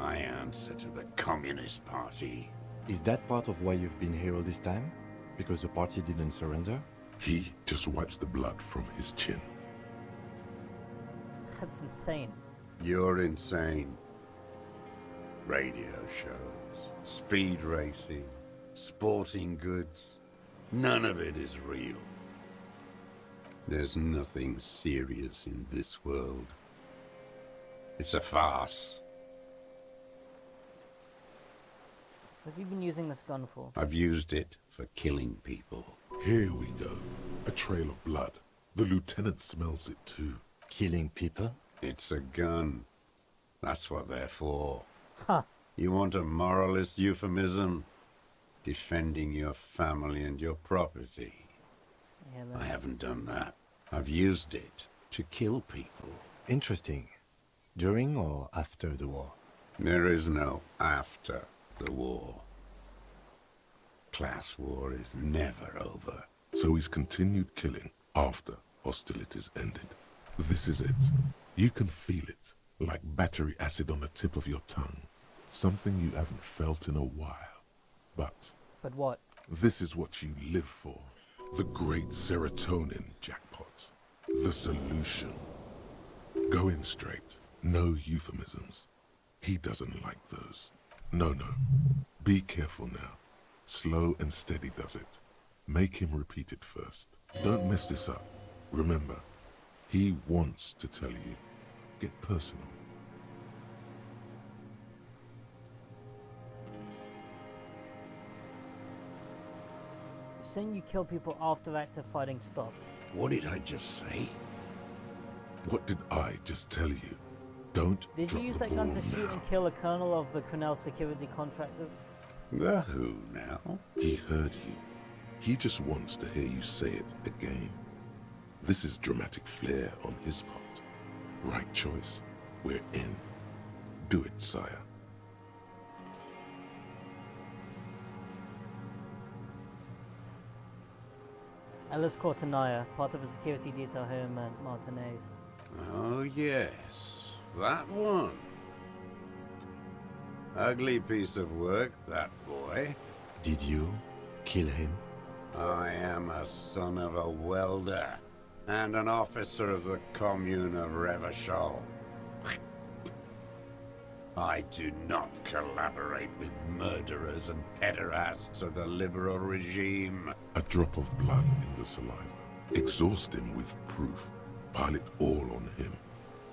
I answer to the Communist Party. Is that part of why you've been here all this time? Because the party didn't surrender? he just wipes the blood from his chin. That's insane. You're insane. Radio shows, speed racing, sporting goods. None of it is real. There's nothing serious in this world. It's a farce. What have you been using this gun for? I've used it for killing people. Here we go. A trail of blood. The lieutenant smells it too. Killing people? It's a gun. That's what they're for. Huh. You want a moralist euphemism? Defending your family and your property. Yeah, I haven't done that. I've used it to kill people. Interesting. During or after the war? There is no after the war. Class war is never over. So he's continued killing after hostilities ended. This is it. You can feel it, like battery acid on the tip of your tongue. Something you haven't felt in a while. But what? this is what you live for. The great serotonin jackpot. The solution. Go in straight. No euphemisms. He doesn't like those. No. Be careful now. Slow and steady does it. Make him repeat it first. Don't mess this up. Remember, he wants to tell you. Get personal. You're saying you kill people after active fighting stopped. What did I just say? What did I just tell you? Don't Did you drop use the that gun ball to shoot now. and kill a colonel of the Cornell security contractor? The who now? He heard you. He just wants to hear you say it again. This is dramatic flair on his part. Right choice. We're in. Do it, sire. Ellis Cortanaya, part of a security detail here in Martinez. Oh yes, that one. Ugly piece of work, that boy. Did you kill him? I am a son of a welder and an officer of the Commune of Revachol. I do not collaborate with murderers and pederasts of the liberal regime. A drop of blood in the saliva. Exhaust him with proof. Pile it all on him.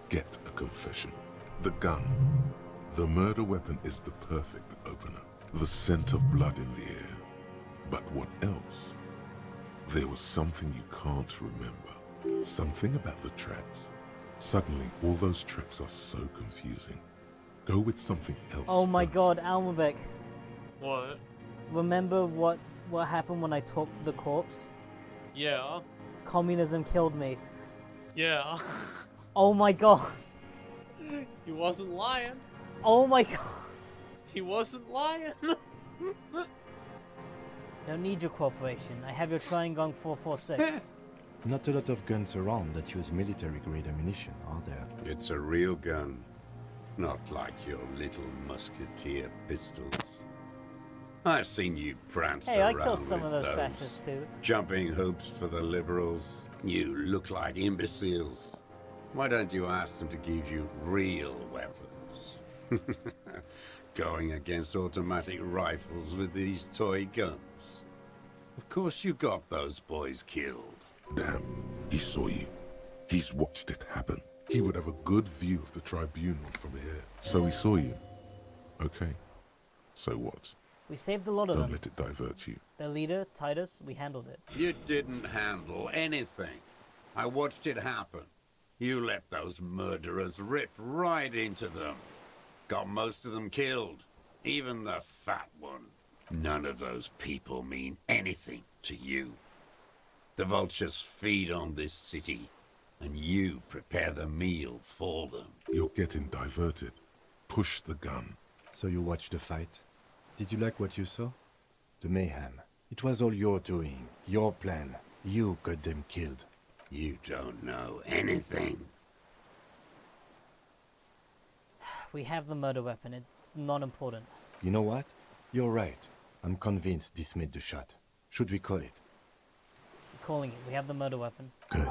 Get a confession. The gun. The murder weapon is the perfect opener. The scent of blood in the air. But what else? There was something you can't remember. Something about the tracks. Suddenly, all those tracks are so confusing. Go with something else. Oh my first. god, Almabek. What? Remember what happened when I talked to the corpse? Yeah. Communism killed me. Yeah. Oh my god. He wasn't lying. Oh my god. He wasn't lying. Don't need your cooperation. I have your Triangle 446. Not a lot of guns around that use military-grade ammunition, are there? It's a real gun. Not like your little musketeer pistols. I've seen you prance Hey, I around killed some with of those fascists too. jumping hoops for the liberals. You look like imbeciles. Why don't you ask them to give you real weapons? Going against automatic rifles with these toy guns. Of course you got those boys killed. Damn, he saw you. He's watched it happen. He would have a good view of the tribunal from here. So he saw you. Okay. So what? We saved a lot of Don't them. let it divert you. Their leader, Titus, we handled it. You didn't handle anything. I watched it happen. You let those murderers rip right into them. Got most of them killed. Even the fat one. None of those people mean anything to you. The vultures feed on this city, and you prepare the meal for them. You're getting diverted. Push the gun. So you watched the fight? Did you like what you saw? The mayhem. It was all your doing, your plan. You got them killed. You don't know anything. We have the murder weapon. It's not important. You know what? You're right. I'm convinced this made the shot. Should we call it? We're calling it. We have the murder weapon. Good.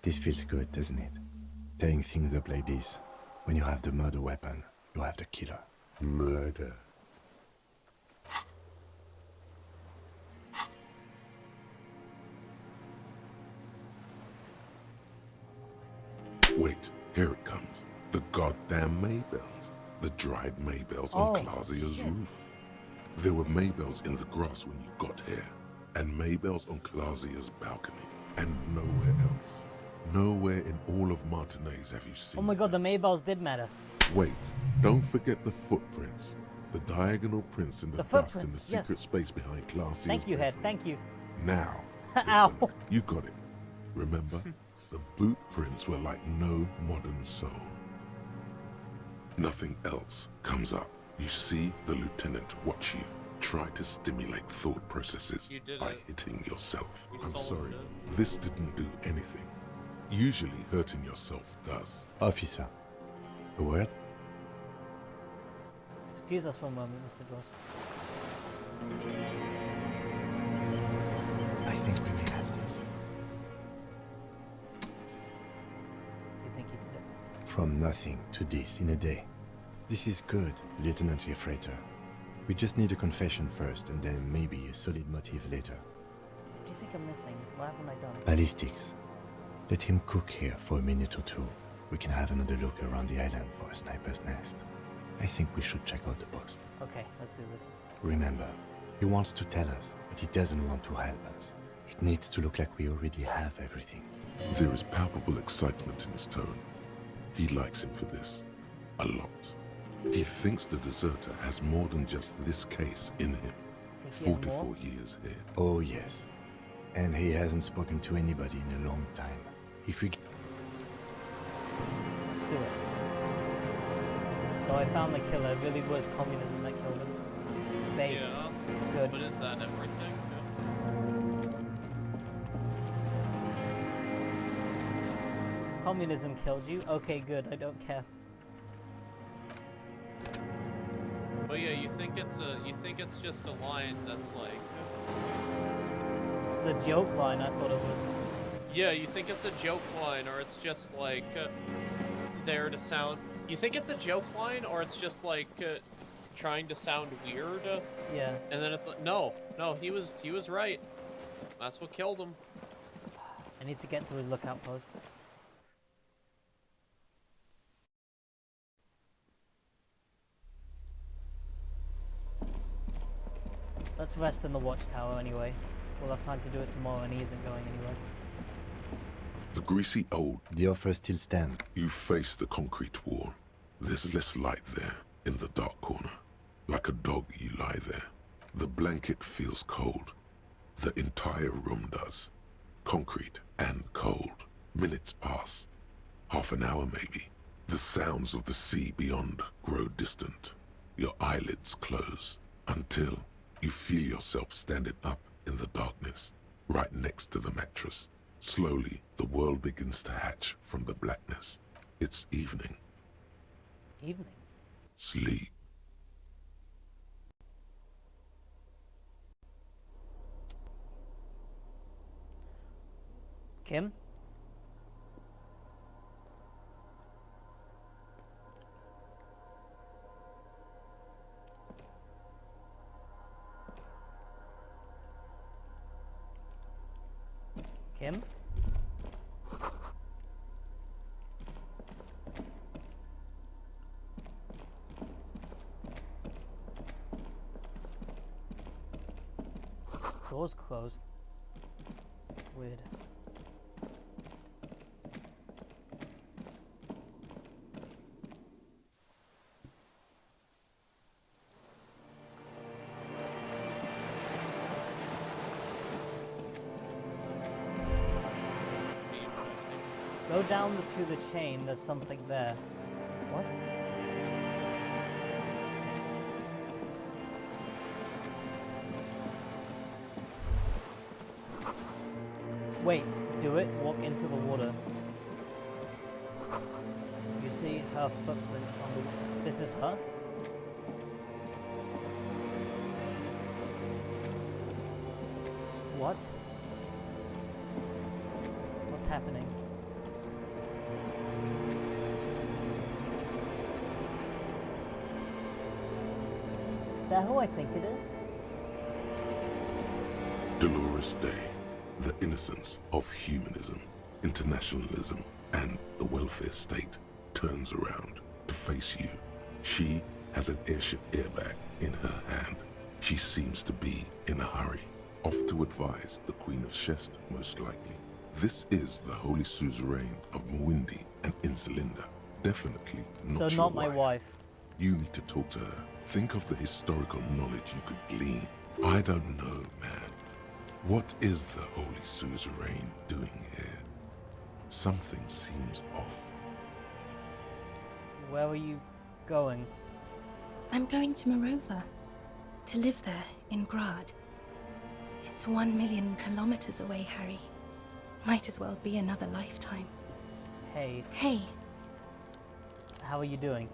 This feels good, doesn't it? Tearing things up like this. When you have the murder weapon, you have the killer. Murder. Wait, here it comes. The goddamn Maybells. The dried Maybells on Clausia's roof. There were Maybells in the grass when you got here, and Maybells on Clausia's balcony, and nowhere else. Nowhere in all of Martinez have you seen. Oh my god, the Maybells did matter. Wait, don't forget the footprints. The diagonal prints in the dust in the secret space behind Clausia's Thank you, Head. bedroom. Thank you. Now, Ow. you got it. Remember? The boot prints were like no modern soul. Nothing else comes up. You see the lieutenant watch you. Try to stimulate thought processes You did by it. hitting yourself. You I'm solved sorry. it. This didn't do anything. Usually hurting yourself does. Officer, a word? Excuse us for a moment, Mr. Dross. I think we may have this. You think you did it? From nothing to this in a day. This is good, Lieutenant Gefreiter. We just need a confession first, and then maybe a solid motive later. What do you think I'm missing? What haven't I done? Ballistics. Let him cook here for a minute or two. We can have another look around the island for a sniper's nest. I think we should check out the post. Okay, let's do this. Remember, he wants to tell us, but he doesn't want to help us. It needs to look like we already have everything. There is palpable excitement in his tone. He likes him for this. A lot. He thinks the deserter has more than just this case in him. Think he has more? 44 years here. Oh yes. And he hasn't spoken to anybody in a long time. If we... Let's do it. So I found the killer. It really was communism that killed him. Based. Yeah. Good. But is that everything? Communism killed you? Okay, good. I don't care. But yeah, you think it's just a line that's like. It's a joke line, I thought it was. Yeah, you think it's a joke line, or it's just like there to sound. You think it's a joke line, or it's just like trying to sound weird. Yeah. And then it's like, no, he was right. That's what killed him. I need to get to his lookout post. Let's rest in the watchtower anyway. We'll have time to do it tomorrow, and he isn't going anywhere. The greasy old. The offer still stands. You face the concrete wall. There's less light there, in the dark corner. Like a dog, you lie there. The blanket feels cold. The entire room does. Concrete and cold. Minutes pass. Half an hour, maybe. The sounds of the sea beyond grow distant. Your eyelids close until you feel yourself standing up in the darkness, right next to the mattress. Slowly, the world begins to hatch from the blackness. It's evening. Evening? Sleep. Kim? Kim? Door's closed. Weird. Go down to the chain, there's something there. What? Wait, do it, walk into the water. You see her footprints on the... This is her? What? What's happening? Is that who I think it is? Dolores Day, the innocence of humanism, internationalism, and the welfare state turns around to face you. She has an airship airbag in her hand. She seems to be in a hurry, off to advise the Queen of Shest, most likely. This is the Holy Suzerain of Mwindi and Insulinda. Definitely not So your not my wife. You need to talk to her. Think of the historical knowledge you could glean. I don't know, man. What is the Holy Suzerain doing here? Something seems off. Where are you going? I'm going to Morova. To live there, in Grad. It's 1 million kilometers away, Harry. Might as well be another lifetime. Hey, Hey, how are you doing?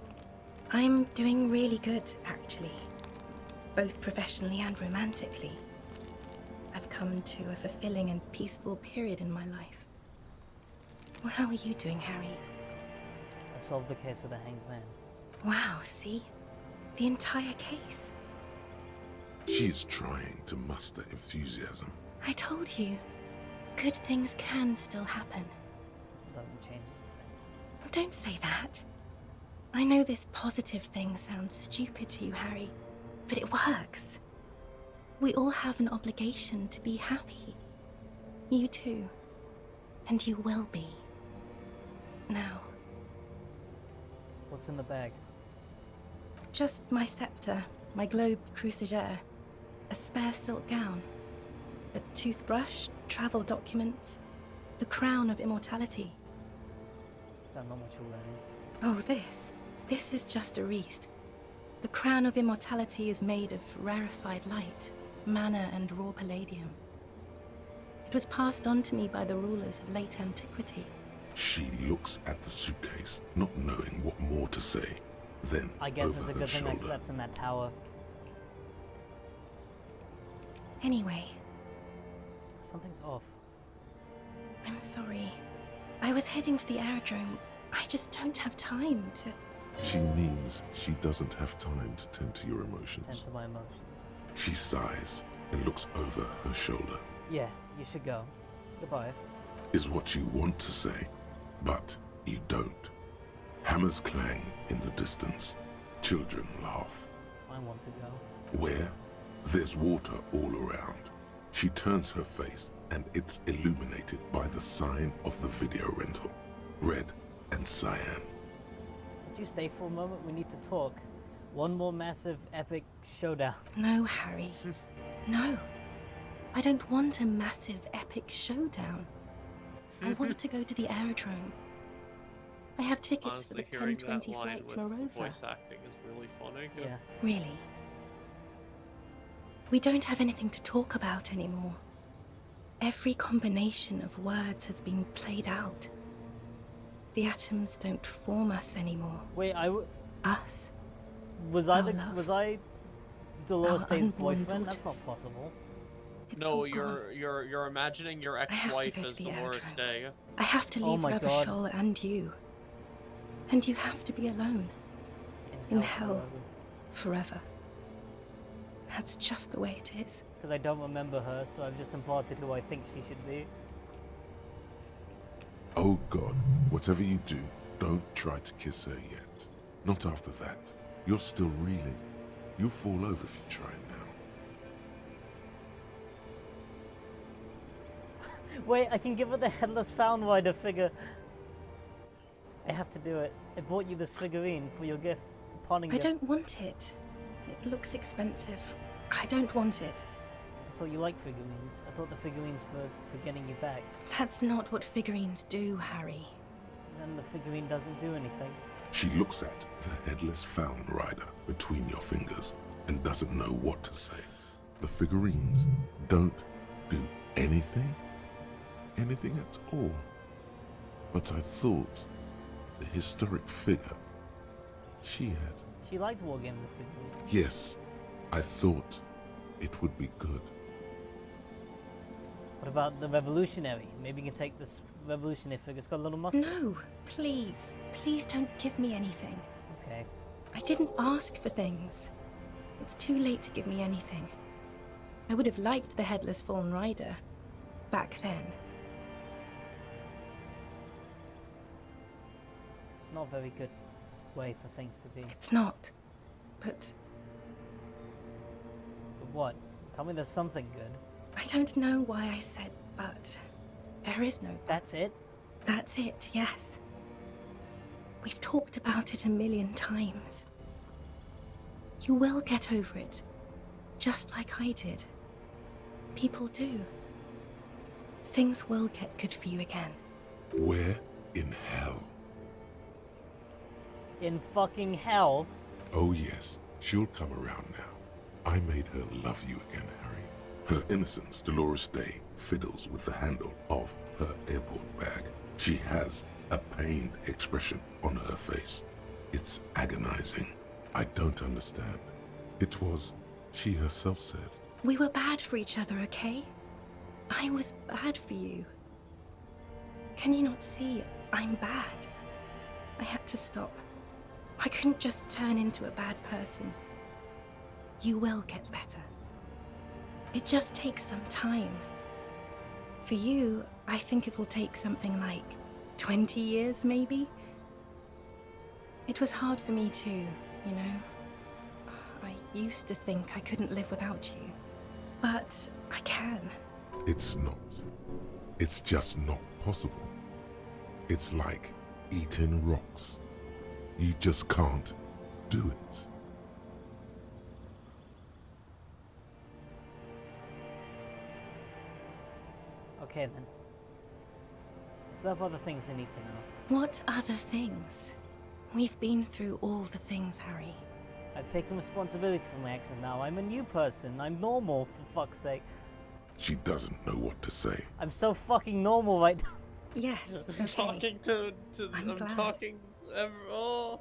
I'm doing really good, actually. Both professionally and romantically. I've come to a fulfilling and peaceful period in my life. Well, how are you doing, Harry? I solved the case of the Hanged Man. Wow, see? The entire case. She is trying to muster enthusiasm. I told you. Good things can still happen. Doesn't change anything. Oh, don't say that. I know this positive thing sounds stupid to you, Harry, but it works. We all have an obligation to be happy. You too. And you will be. Now. What's in the bag? Just my scepter, my globe cruciger, a spare silk gown, a toothbrush, travel documents, the crown of immortality. Is that not what you're wearing? Oh, this is just a wreath. The crown of immortality is made of rarefied light, mana and raw palladium. It was passed on to me by the rulers of late antiquity. She looks at the suitcase, not knowing what more to say. Then, I guess over it's a her good thing I shoulder, slept in that tower. Anyway, Something's off. I'm sorry. I was heading to the aerodrome. I just don't have time to... She means she doesn't have time to tend to your emotions. Tend to my emotions. She sighs and looks over her shoulder. Yeah, you should go. Goodbye. Is what you want to say, but you don't. Hammers clang in the distance. Children laugh. I want to go. Where? There's water all around. She turns her face and it's illuminated by the sign of the video rental. Red and cyan. Could you stay for a moment? We need to talk. One more massive epic showdown. No, Harry. No. I don't want a massive epic showdown. I want to go to the aerodrome. I have tickets for Honestly, the hearing that 10:20 line flight with to the Morova. voice acting is really funny. Yeah. Really? We don't have anything to talk about anymore. Every combination of words has been played out. The atoms don't form us anymore. Wait, Us. was I Our love. was I Dolores Our Day's unborn boyfriend? That's daughters. not possible. It's No, all gone. you're imagining your have to ex-wife go to as the Dolores aerodrome. Day. I have to Oh leave my God. Revachol and you. And you have to be alone. In hell. Forever. That's just the way it is. Because I don't remember her, so I've just imparted who I think she should be. Oh God, whatever you do, don't try to kiss her yet. Not after that. You're still reeling. You'll fall over if you try now. Wait, I can give her the headless Found Rider figure. I have to do it. I bought you this figurine for your gift, parting I gift. don't want it. It looks expensive. I don't want it. I thought you liked figurines. I thought the figurines for getting you back. That's not what figurines do, Harry. Then the figurine doesn't do anything. She looks at the headless Found Rider between your fingers and doesn't know what to say. The figurines don't do anything? Anything at all? But I thought the historic figure she had. She liked war games of figurines. Yes, I thought it would be good. What about the revolutionary? Maybe you can take this revolutionary figure. It's got a little muscle. No, please. Please don't give me anything. Okay. I didn't ask for things. It's too late to give me anything. I would have liked the headless fallen rider back then. It's not a very good way for things to be. It's not. But what? Tell me there's something good. I don't know why I said but. There is no but. That's it? That's it, yes. We've talked about it a million times. You will get over it, just like I did. People do. Things will get good for you again. Where in hell? In fucking hell? Oh yes, she'll come around now. I made her love you again, Harry. Her innocence, Dolores Day, fiddles with the handle of her airport bag. She has a pained expression on her face. It's agonizing. I don't understand. It was, she herself said. We were bad for each other, okay? I was bad for you. Can you not see? I'm bad. I had to stop. I couldn't just turn into a bad person. You will get better. It just takes some time. For you, I think it will take something like 20 years, maybe? It was hard for me too, you know? I used to think I couldn't live without you. But I can. It's not. It's just not possible. It's like eating rocks. You just can't do it. Okay then. Is there other things I need to know? What other things? We've been through all the things, Harry. I've taken responsibility for my actions now. I'm a new person. I'm normal, for fuck's sake. She doesn't know what to say. I'm so fucking normal right now. Yes, I'm talking to I'm glad. talking. Oh.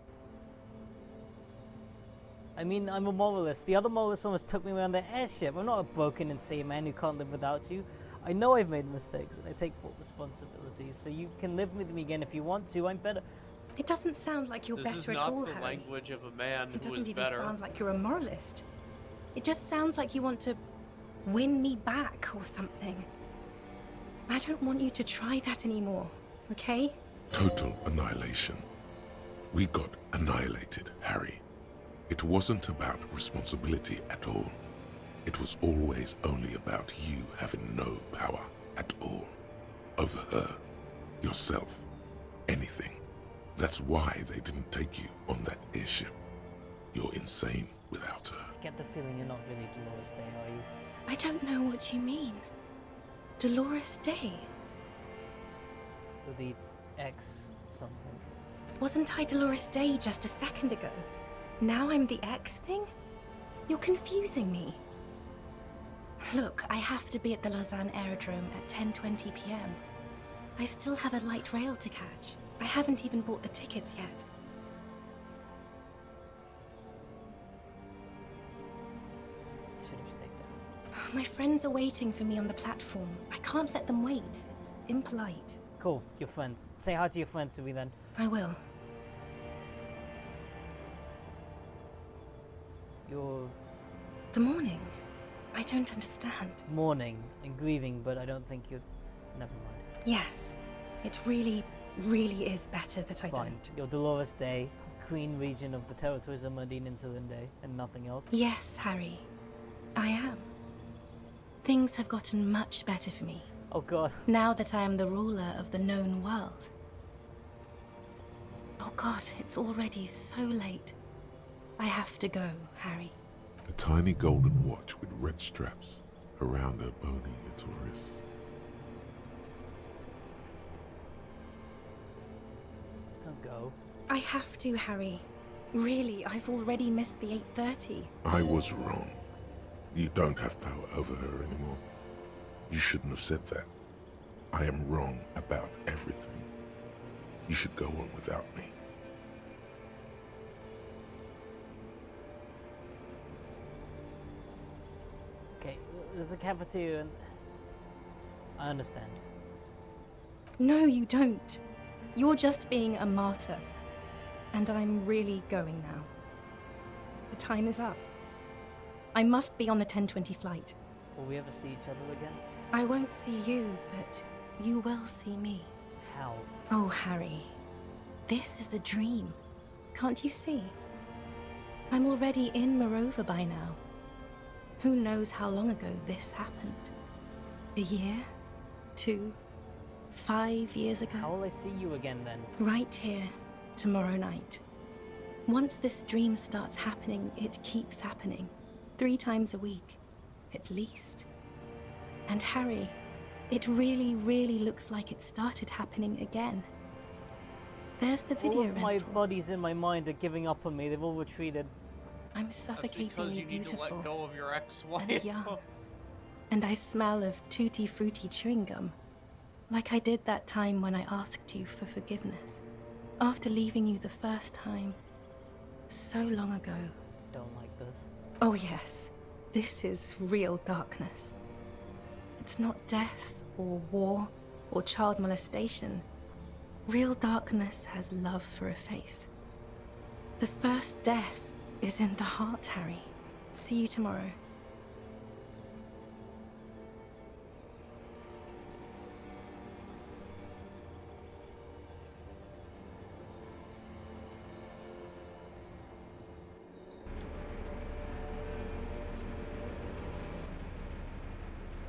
I mean, I'm a moralist. The other moralist almost took me around the airship. I'm not a broken, insane man who can't live without you. I know I've made mistakes, and I take full responsibility. So you can live with me again if you want to. I'm better. It doesn't sound like you're This better is at not all, the Harry. language of a man It who doesn't is even better. sound like you're a moralist. It just sounds like you want to win me back or something. I don't want you to try that anymore, okay? Total annihilation. We got annihilated, Harry. It wasn't about responsibility at all. It was always only about you having no power at all. Over her, yourself, anything. That's why they didn't take you on that airship. You're insane without her. I get the feeling you're not really Dolores Day, are you? I don't know what you mean. Dolores Day? With the X something. Wasn't I Dolores Day just a second ago? Now I'm the X thing? You're confusing me. Look, I have to be at the Lausanne Aerodrome at 10:20 p.m. I still have a light rail to catch. I haven't even bought the tickets yet. I should have stayed there. My friends are waiting for me on the platform. I can't let them wait. It's impolite. Cool, your friends. Say hi to your friends to me then. I will. You're The morning. I don't understand. mourning and grieving, but I don't think you're... Never mind. Yes. It really, really is better that I Fine. don't. You're Dolores Day, Queen Regent of the territories of Modine and Celinde, and nothing else. Yes, Harry. I am. Things have gotten much better for me. Oh god. Now that I am the ruler of the known world. Oh god, it's already so late. I have to go, Harry. A tiny golden watch with red straps around her bony little wrists. Don't go. I have to, Harry. Really, I've already missed the 8:30. I was wrong. You don't have power over her anymore. You shouldn't have said that. I am wrong about everything. You should go on without me. Okay, there's a cafeteria and... I understand. No, you don't. You're just being a martyr. And I'm really going now. The time is up. I must be on the 10:20 flight. Will we ever see each other again? I won't see you, but you will see me. How? Oh, Harry. This is a dream. Can't you see? I'm already in Morova by now. Who knows how long ago this happened? A year? 2? 5 years ago? How will I see you again then? Right here, tomorrow night. Once this dream starts happening, it keeps happening. 3 times a week, at least. And Harry, it really, really looks like it started happening again. There's the video All of my rental. buddies in my mind are giving up on me. They've all retreated. I'm That's suffocatingly because you need beautiful to let go of your ex-wife. and young. And I smell of tutti frutti chewing gum. Like I did that time when I asked you for forgiveness. After leaving you the first time. So long ago. Don't like this. Oh yes, this is real darkness. It's not death, or war, or child molestation. Real darkness has love for a face. The first death is in the heart, Harry. See you tomorrow.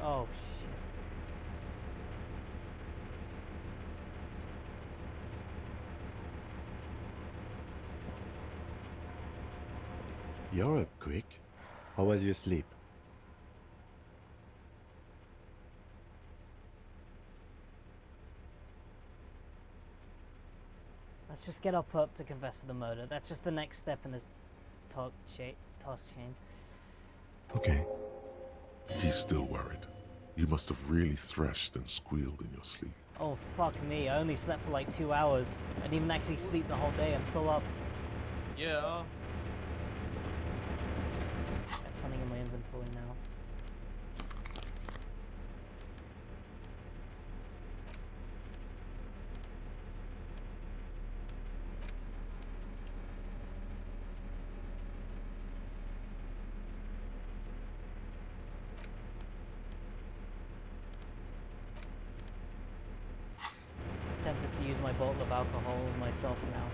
Oh shit. You're up quick. How was your sleep? Let's just get up to confess to the murder. That's just the next step in this task chain. Okay. He's still worried. You must have really thrashed and squealed in your sleep. Oh fuck me, I only slept for like 2 hours. I didn't even actually sleep the whole day, I'm still up. Yeah. I have something in my inventory now. Tempted to use my bottle of alcohol on myself now.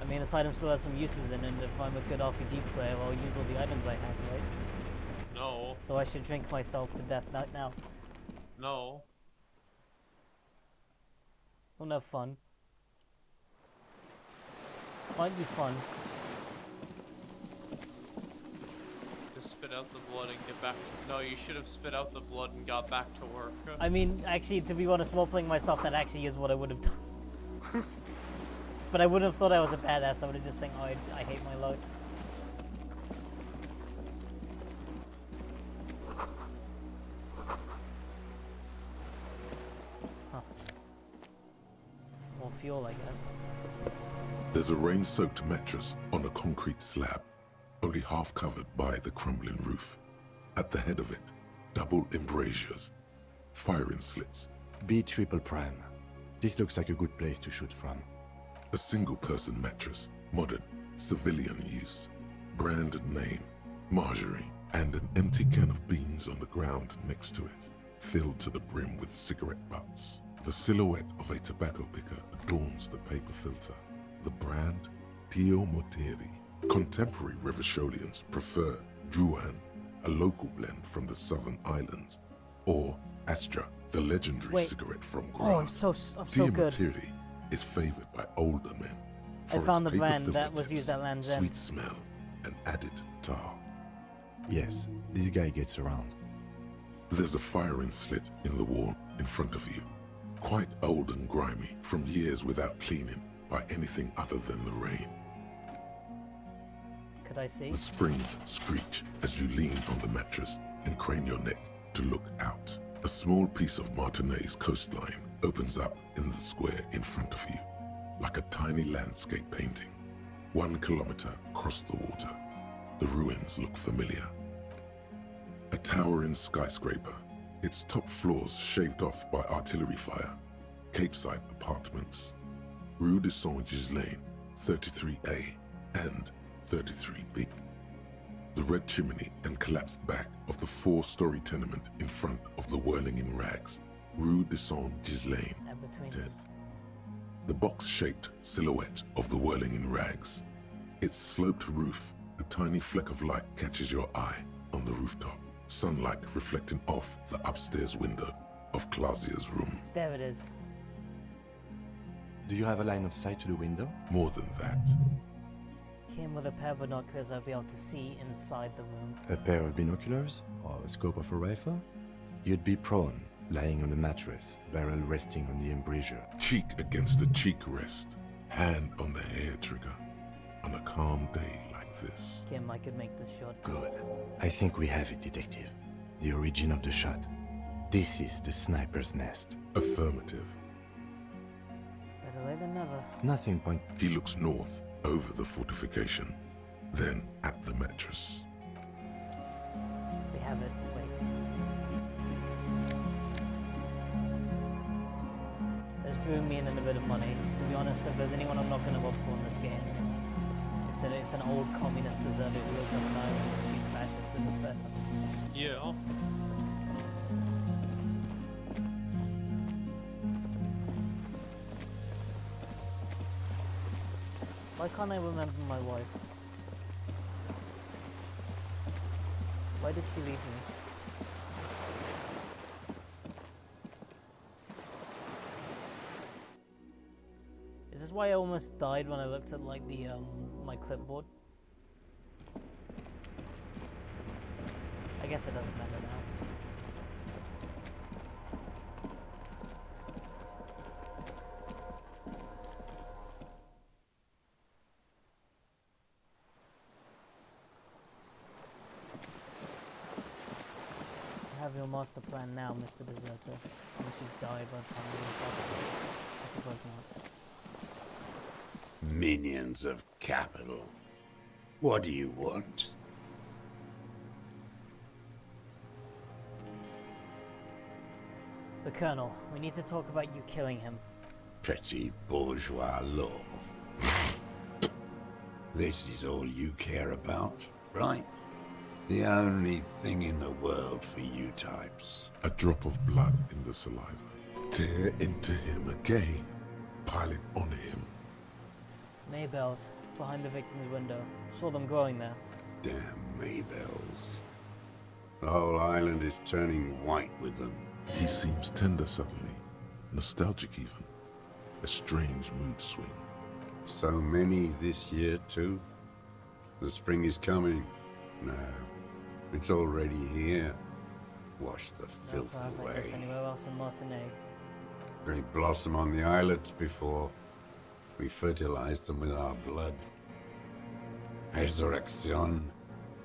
I mean, this item still has some uses in it, and if I'm a good RPG player, I'll use all the items I have, right? No. So I should drink myself to death now. No. Won't have fun. Might be fun. Just spit out the blood and get back. No, you should have spit out the blood and got back to work. I mean, actually, to be honest, role-playing myself, that actually is what I would have done. But I wouldn't have thought I was a badass. I would have just think, oh, I hate my luck. Huh. More fuel, I guess. There's a rain-soaked mattress on a concrete slab, only half covered by the crumbling roof. At the head of it, double embrasures, firing slits. B triple prime. This looks like a good place to shoot from. A single-person mattress, modern, civilian use. Brand name, Marjorie, and an empty can of beans on the ground next to it, filled to the brim with cigarette butts. The silhouette of a tobacco picker adorns the paper filter. The brand, Tio Moteri. Contemporary Rivasholians prefer Juan, a local blend from the southern islands, Or Astra, the legendary Wait. cigarette from Oh, Gra. I'm so good. Diamatiri is favored by older men I for found its the brand paper that filter was used tips, at Land's End. sweet smell, and added tar. Yes, this guy gets around. There's a firing slit in the wall in front of you, quite old and grimy from years without cleaning by anything other than the rain. Could I see? The springs screech as you lean on the mattress and crane your neck to look out. A small piece of Martinez coastline opens up in the square in front of you, like a tiny landscape painting. 1 kilometer across the water, the ruins look familiar. A towering skyscraper, its top floors shaved off by artillery fire. Capeside apartments. Rue de Saint-Ghislain, 33A and 33B. The red chimney and collapsed back of the 4-story tenement in front of the Whirling-In-Rags, Rue de Saint-Ghislain, And between 10. The box-shaped silhouette of the Whirling-In-Rags. Its sloped roof, a tiny fleck of light catches your eye on the rooftop. Sunlight reflecting off the upstairs window of Clausia's room. There it is. Do you have a line of sight to the window? More than that, Came with a pair of binoculars, I'll be able to see inside the room. A pair of binoculars? Or a scope of a rifle? You'd be prone, lying on a mattress, barrel resting on the embrasure. cheek against a cheek rest, hand on the hair trigger, on a calm day like this. Kim, I could make this shot. Good. I think we have it, Detective. The origin of the shot. This is the sniper's nest. Affirmative. Better late than never. Nothing point. He looks north, over the fortification, then at the mattress. We have it. Wait. There's Drew me in a bit of money. To be honest, if there's anyone I'm not going to vote for in this game, it's an old communist deserter who lives on an island and shoots fascists in the spare time. Yeah. Why can't I remember my wife? Why did she leave me? Is this why I almost died when I looked at like the my clipboard? I guess it doesn't matter now. I have your master plan now, Mr. Deserter. Unless you died by the time you were I suppose not. Minions of capital. What do you want? The Colonel, we need to talk about you killing him. Petty bourgeois law. This is all you care about, right? The only thing in the world for you types. A drop of blood in the saliva. Tear into him again. Pile it on him. Maybells, behind the victim's window. Saw them growing there. Damn Maybells. The whole island is turning white with them. He seems tender suddenly, nostalgic even. A strange mood swing. So many this year, too? The spring is coming. No, it's already here. Wash the No filth flowers like this away. anywhere else in Martinique. They blossom on the islets before we fertilize them with our blood. Resurrection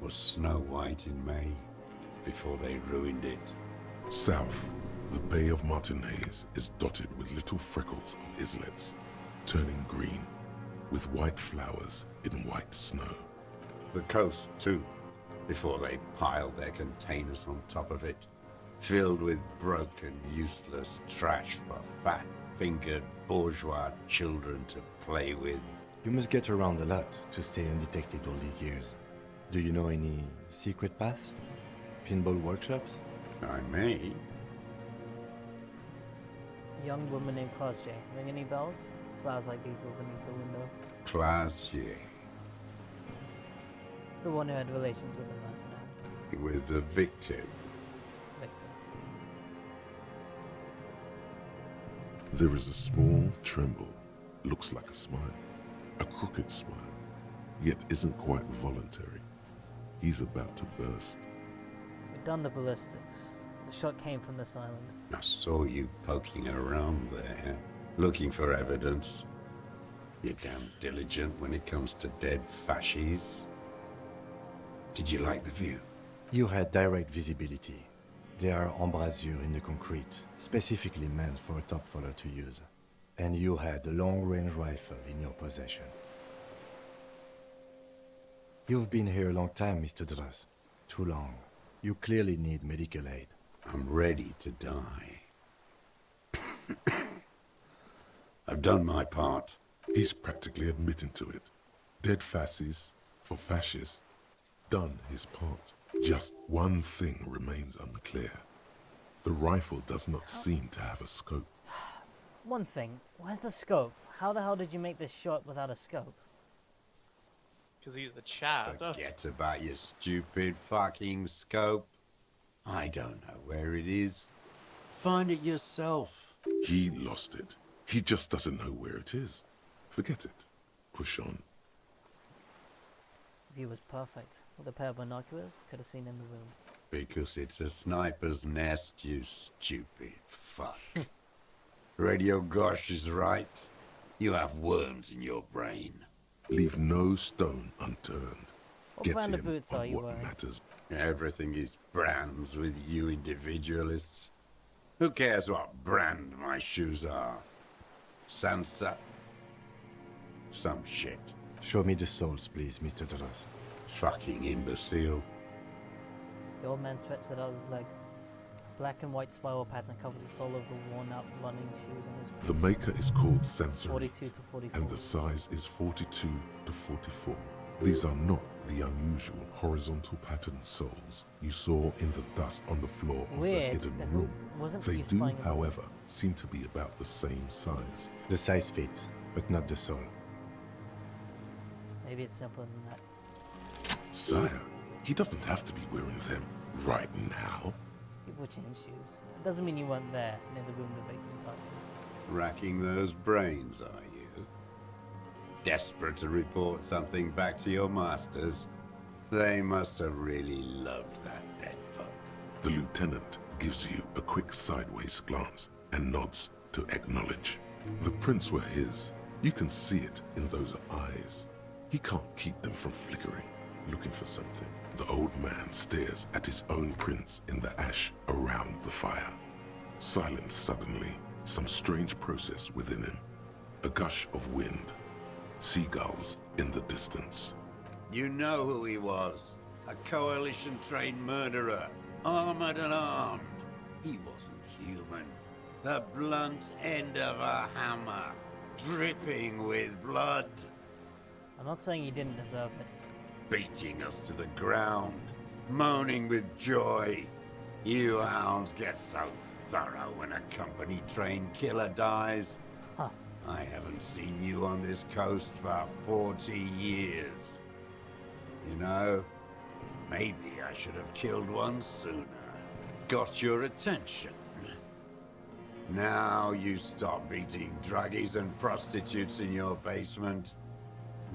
was snow white in May before they ruined it. South, the Bay of Martinez is dotted with little freckles of islets, turning green, with white flowers in white snow. The coast, too, before they piled their containers on top of it, filled with broken, useless trash for fat-fingered bourgeois children to play with. You must get around a lot to stay undetected all these years. Do you know any secret paths? Pinball workshops? I may. Young woman named Claudia. Ring any bells? Flowers like these were beneath the window. Clausier. The one who had relations with the mercenary. With the victim. Victor. There is a small tremble, looks like a smile, a crooked smile, yet isn't quite voluntary. He's about to burst. We've done the ballistics. The shot came from this island. I saw you poking around there, looking for evidence. You're damn diligent when it comes to dead fascies. Did you like the view? You had direct visibility. There are embrasures in the concrete, specifically meant for a top follower to use. And you had a long-range rifle in your possession. You've been here a long time, Mr. Dras. Too long. You clearly need medical aid. I'm ready to die. I've done my part. He's practically admitting to it. Dead fascists for fascists. Done his part. Just one thing remains unclear. The rifle does not seem to have a scope. One thing, where's the scope? How the hell did you make this shot without a scope? Because he's the Chad. Forget about your stupid fucking scope. I don't know where it is. Find it yourself. He lost it. He just doesn't know where it is. Forget it. Push on. View was perfect. With a pair of binoculars, could have seen in the room. Because it's a sniper's nest, you stupid fuck. Radio Gosh is right. You have worms in your brain. Leave no stone unturned. What Get brand of him boots are on you what wearing? matters. Everything is brands with you individualists. Who cares what brand my shoes are? Sansa? Some shit. Show me the soles, please, Mr. Dras. Fucking imbecile. The old man stretched it out his leg. Black and white spiral pattern covers the sole of the worn-out running shoes on his feet. The maker is called Sensory, 42 to 44. and the size is 42 to 44. These are not the unusual horizontal pattern soles you saw in the dust on the floor of Weird, the hidden that room. wasn't They you do, spying on- however, seem to be about the same size. The size fits, but not the sole. Maybe it's simpler than that. Sire, he doesn't have to be wearing them right now. People change shoes. It doesn't mean you weren't there near the room the victim died in. Racking those brains, are you? Desperate to report something back to your masters? They must have really loved that dead folk. The lieutenant gives you a quick sideways glance and nods to acknowledge. The prints were his. You can see it in those eyes. He can't keep them from flickering, looking for something. The old man stares at his own prints in the ash around the fire. Silent suddenly, some strange process within him. A gush of wind. Seagulls in the distance. You know who he was. A coalition-trained murderer. Armored and armed. He wasn't human. The blunt end of a hammer. Dripping with blood. I'm not saying he didn't deserve it. Beating us to the ground. Moaning with joy. You hounds get so thorough when a company-trained killer dies. Huh. I haven't seen you on this coast for 40 years. You know, maybe I should have killed one sooner. Got your attention. Now you stop beating druggies and prostitutes in your basement.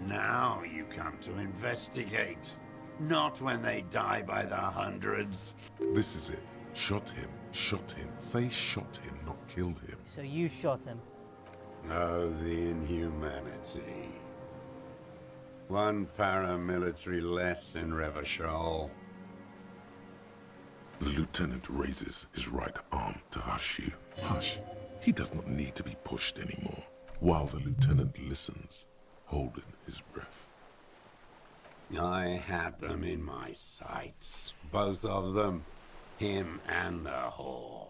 Now you come to investigate. Not when they die by the hundreds. This is it. Shot him. Shot him. Say shot him, not killed him. So you shot him. Oh, the inhumanity. One paramilitary less in Revachol. The lieutenant raises his right arm to hush you. Hush. He does not need to be pushed anymore. While the lieutenant listens, holding his breath. I had them in my sights. Both of them. Him and the whore.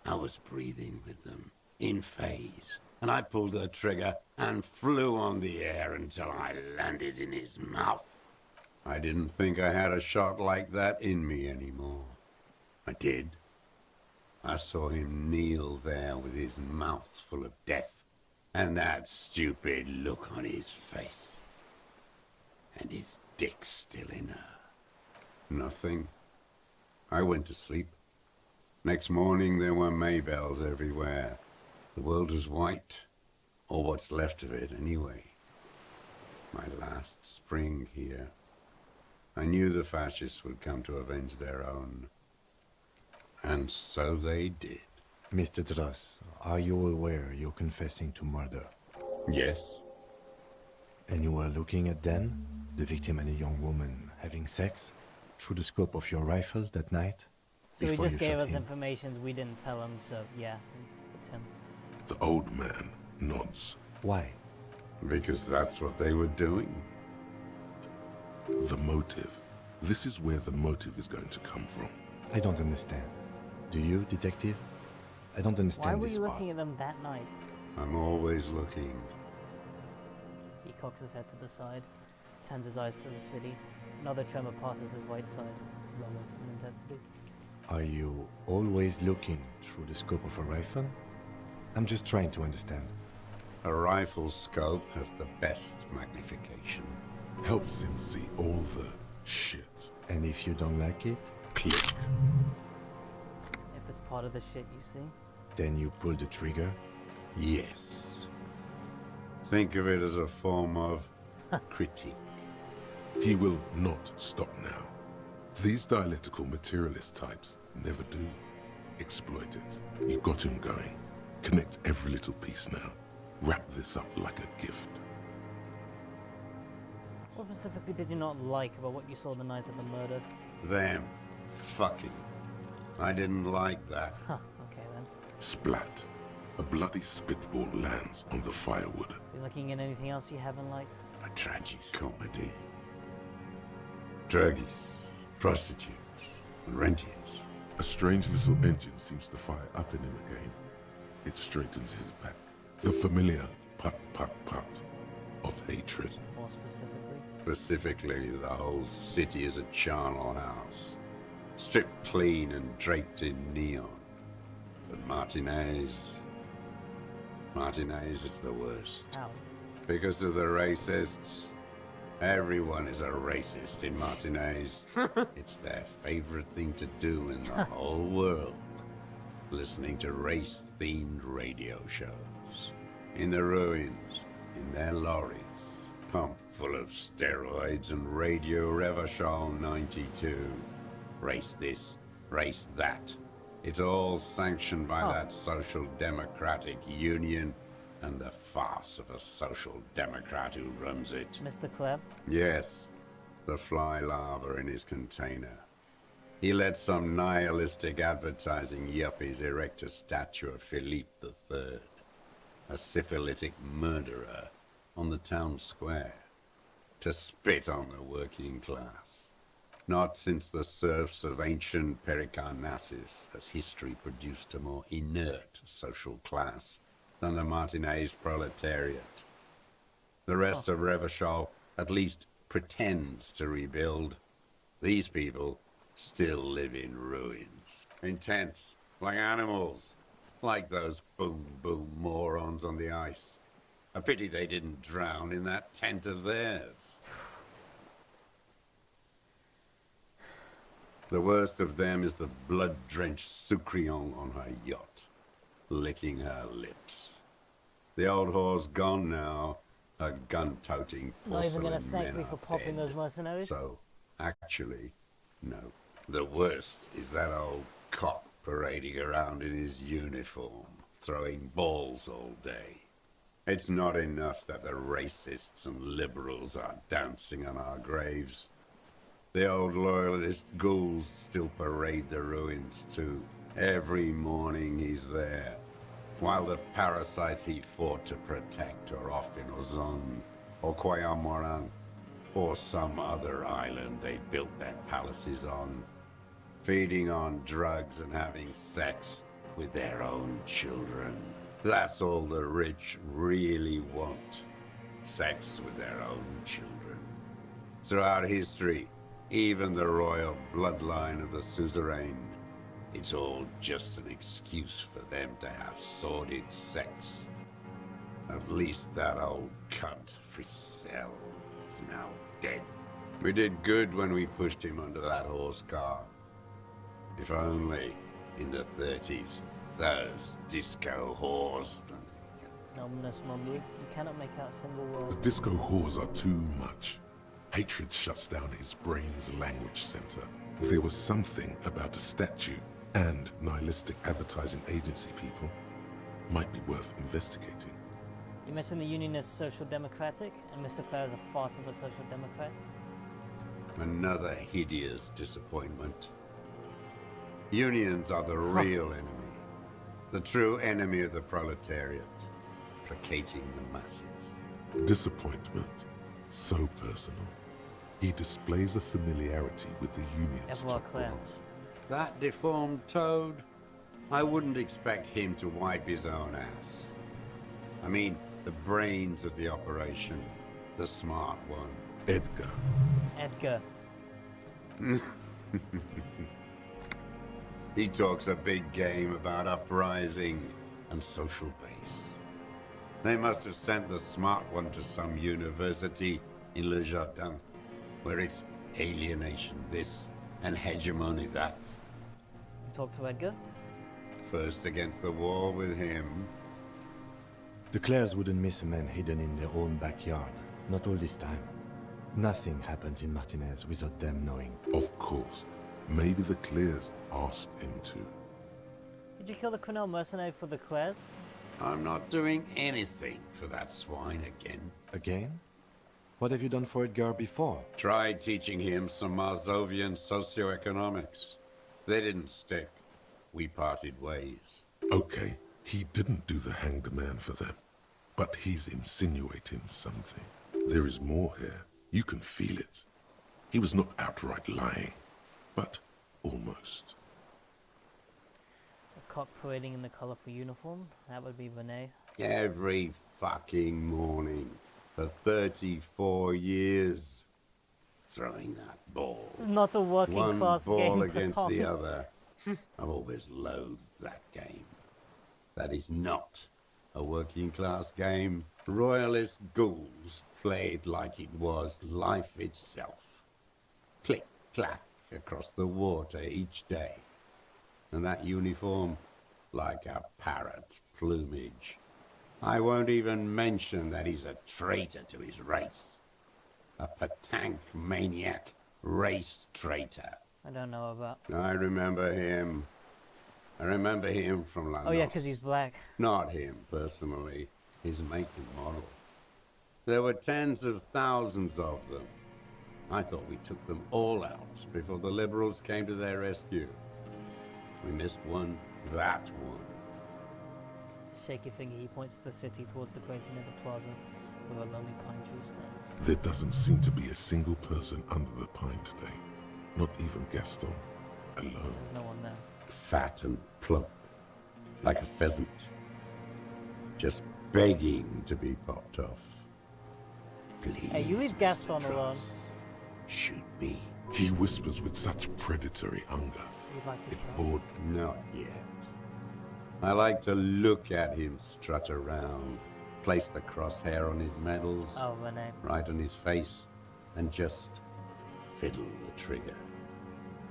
I was breathing with them, in phase. And I pulled the trigger and flew on the air until I landed in his mouth. I didn't think I had a shot like that in me anymore. I did. I saw him kneel there with his mouth full of death, and that stupid look on his face. And his dick still in her. Nothing. I went to sleep. Next morning there were Maybells everywhere. The world was white, or what's left of it anyway. My last spring here. I knew the fascists would come to avenge their own. And so they did. Mr. Dross, are you aware you're confessing to murder? Yes. And you were looking at them, the victim and a young woman, having sex, through the scope of your rifle that night? So he before just you gave shot us him? information we didn't tell him, so yeah, it's him. The old man nods. Why? Because that's what they were doing. The motive. This is where the motive is going to come from. I don't understand. Do you, detective? I don't understand Why were this you part. looking at them that night? I'm always looking. He cocks his head to the side, turns his eyes to the city. Another tremor passes his right side, lower in intensity. Are you always looking through the scope of a rifle? I'm just trying to understand. A rifle scope has the best magnification. Helps him see all the shit. And if you don't like it, Click. If it's part of the shit you see. then you pull the trigger? Yes. Think of it as a form of critique. He will not stop now. These dialectical materialist types never do. Exploit it. You got him going. Connect every little piece now. Wrap this up like a gift. What specifically did you not like about what you saw the night of the murder? Them. Fucking. I didn't like that. Huh, okay then. Splat. A bloody spitball lands on the firewood. You looking at anything else you haven't liked? A tragic comedy. Druggies, prostitutes, and rentiers. A strange little engine seems to fire up in him again. It straightens his back. The familiar put of hatred. More specifically? Specifically, the whole city is a charnel house. Stripped clean and draped in neon. But Martinez is the worst. How? Because of the racists. Everyone is a racist in Martinez. It's their favorite thing to do in the whole world. Listening to race-themed radio shows. In the ruins, in their lorries, pumped full of steroids and Radio Revachol 92. Race this, race that. It's all sanctioned by that Social Democratic Union and the farce of a Social Democrat who runs it. Mr. Klebb? Yes, the fly larva in his container. He let some nihilistic advertising yuppies erect a statue of Philippe III, a syphilitic murderer, on the town square, to spit on the working class. Not since the serfs of ancient Pericarnassus has history produced a more inert social class than the Martinez proletariat. The rest of Revachol at least pretends to rebuild. These people still live in ruins. In tents, like animals. Like those boom morons on the ice. A pity they didn't drown in that tent of theirs. The worst of them is the blood-drenched Sucrion on her yacht, licking her lips. The old whore's gone now, a gun-toting Not even porcelain gonna thank men me for are popping dead. those mercenaries? So, actually, no. The worst is that old cop parading around in his uniform, throwing balls all day. It's not enough that the racists and liberals are dancing on our graves. The old loyalist ghouls still parade the ruins too. Every morning he's there, while the parasites he fought to protect are off in Ozon, or Quayamoran, or some other island they built their palaces on, feeding on drugs and having sex with their own children. That's all the rich really want. Sex with their own children. Throughout history, even the royal bloodline of the suzerain, it's all just an excuse for them to have sordid sex. At least that old cunt, Frisell, is now dead. We did good when we pushed him under that horse car. If only, in the 30s, Those disco whores. Ominous mumbly. You cannot make out a single word. The disco whores are too much. Hatred shuts down his brain's language center. There was something about a statue and nihilistic advertising agency people. Might be worth investigating. You mentioned the Union is social democratic, and Mr. Clare is a farce of a social democrat. Another hideous disappointment. Unions are the real enemy. The true enemy of the proletariat. Placating the masses. Disappointment. So personal. He displays a familiarity with the Union's Ever top Clare. brass. That deformed toad? I wouldn't expect him to wipe his own ass. I mean, the brains of the operation. The smart one. Edgar. Edgar. He talks a big game about uprising and social base. They must have sent the smart one to some university in Le Jardin, where it's alienation this and hegemony that. You talked to Edgar? First against the wall with him. The Clares wouldn't miss a man hidden in their own backyard. Not all this time. Nothing happens in Martinez without them knowing. Of course. Maybe the Clears asked him to. Did you kill the criminal mercenary for the Clares? I'm not doing anything for that swine again. Again? What have you done for Edgar before? Tried teaching him some Marzovian socioeconomics. They didn't stick. We parted ways. Okay, he didn't do the hanged man for them. But he's insinuating something. There is more here. You can feel it. He was not outright lying, but almost. A cock parading in the colourful uniform? That would be Renee. Every fucking morning for 34 years. Throwing that ball. It's not a working One class ball game, against Tom. the other. I've always loathed that game. That is not a working class game. Royalist ghouls played like it was life itself. Click, clack across the water each day. And that uniform, like a parrot plumage. I won't even mention that he's a traitor to his race. A Patank maniac race traitor. I don't know about. I remember him. I remember him from La Oh yeah, Noce. because he's black. Not him, personally. His make and model. There were tens of thousands of them. I thought we took them all out before the liberals came to their rescue. We missed one, that one. Shaky finger, he points to the city towards the grating of the plaza where a lonely pine tree stands. There doesn't seem to be a single person under the pine today. Not even Gaston. Alone. There's no one there. Fat and plump, like a pheasant. Just begging to be popped off. Please, Hey, you leave Mr. Gaston Dross, alone. Shoot me. He whispers with such predatory hunger. You'd like to It kill him. bored. Not yet. I like to look at him strut around, place the crosshair on his medals, Oh, Renee. right on his face, and just fiddle the trigger.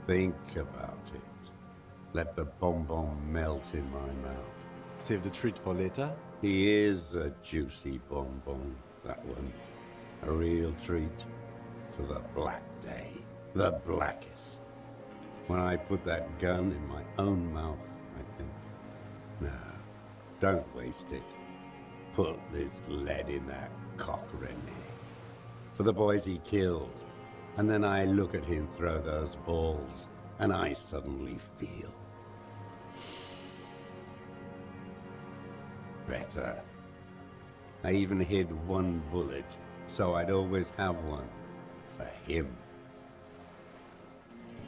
Think about it. Let the bonbon melt in my mouth. Save the treat for later? He is a juicy bonbon, that one. A real treat for the black day. The blackest. When I put that gun in my own mouth, I think, no, don't waste it. Put this lead in that cock, Renee. For the boys he killed. And then I look at him throw those balls, and I suddenly feel better. I even hid one bullet, so I'd always have one for him.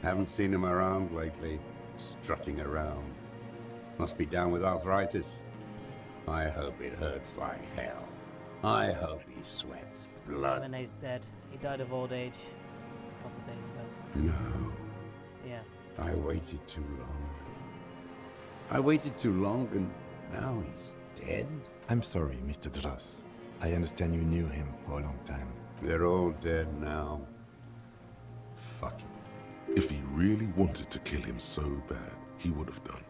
Haven't seen him around lately, strutting around. Must be down with arthritis. I hope it hurts like hell. I hope he sweats blood. Renee's dead. He died of old age a couple of days ago. No, Yeah. I waited too long. I waited too long and now he's dead? I'm sorry, Mr. Dross. I understand you knew him for a long time. They're all dead now. Fuck him. If he really wanted to kill him so bad, he would have done.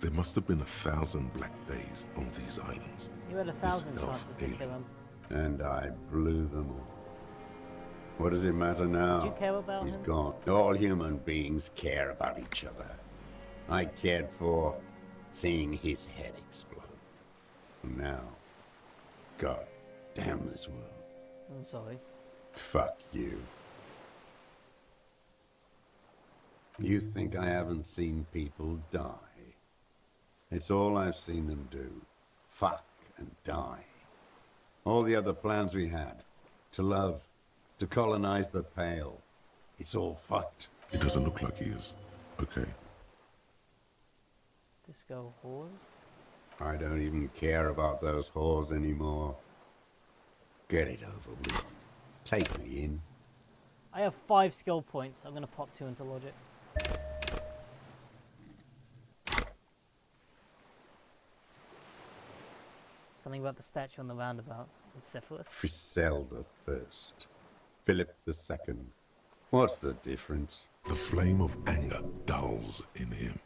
There must have been 1,000 black days on these islands. You had 1,000 This elf chances to kill alien. him. And I blew them all. What does it matter now? Did you care about He's him? gone. All human beings care about each other. I cared for seeing his head explode. Now, God damn this world. I'm sorry. Fuck you. You think I haven't seen people die? It's all I've seen them do. Fuck and die. All the other plans we had. To love. To colonize the Pale. It's all fucked. It doesn't look like he is. Okay. Disco whores? I don't even care about those whores anymore. Get it over with. Take me in. I have 5 skill points. I'm gonna pop 2 into logic. Something about the statue on the roundabout. It's syphilis. Frisell the First. Philip the Second. What's the difference? The flame of anger dulls in him.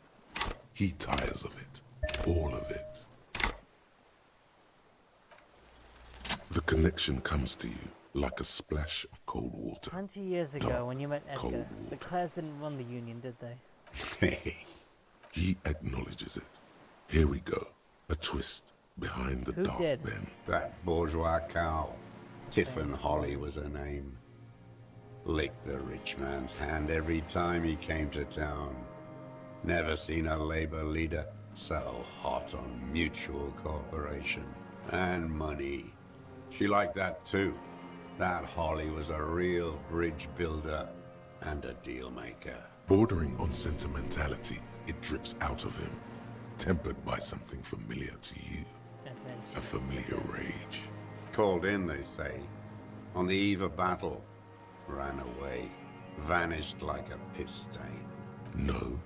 He tires of it. All of it. The connection comes to you like a splash of cold water. 20 years ago, Dark, when you met cold Edgar, the water. Clares didn't run the Union, did they? Hey. He acknowledges it. Here we go. A twist behind the Who dark did? Ben. That bourgeois cow. Tiffin Holly was her name. Licked the rich man's hand every time he came to town. Never seen a labor leader so hot on mutual cooperation and money. She liked that too. That Holly was a real bridge builder and a deal maker. Bordering on sentimentality, it drips out of him. Tempered by something familiar to you. And then she A familiar rage. Called in, they say. On the eve of battle. Ran away. Vanished like a piss stain. No,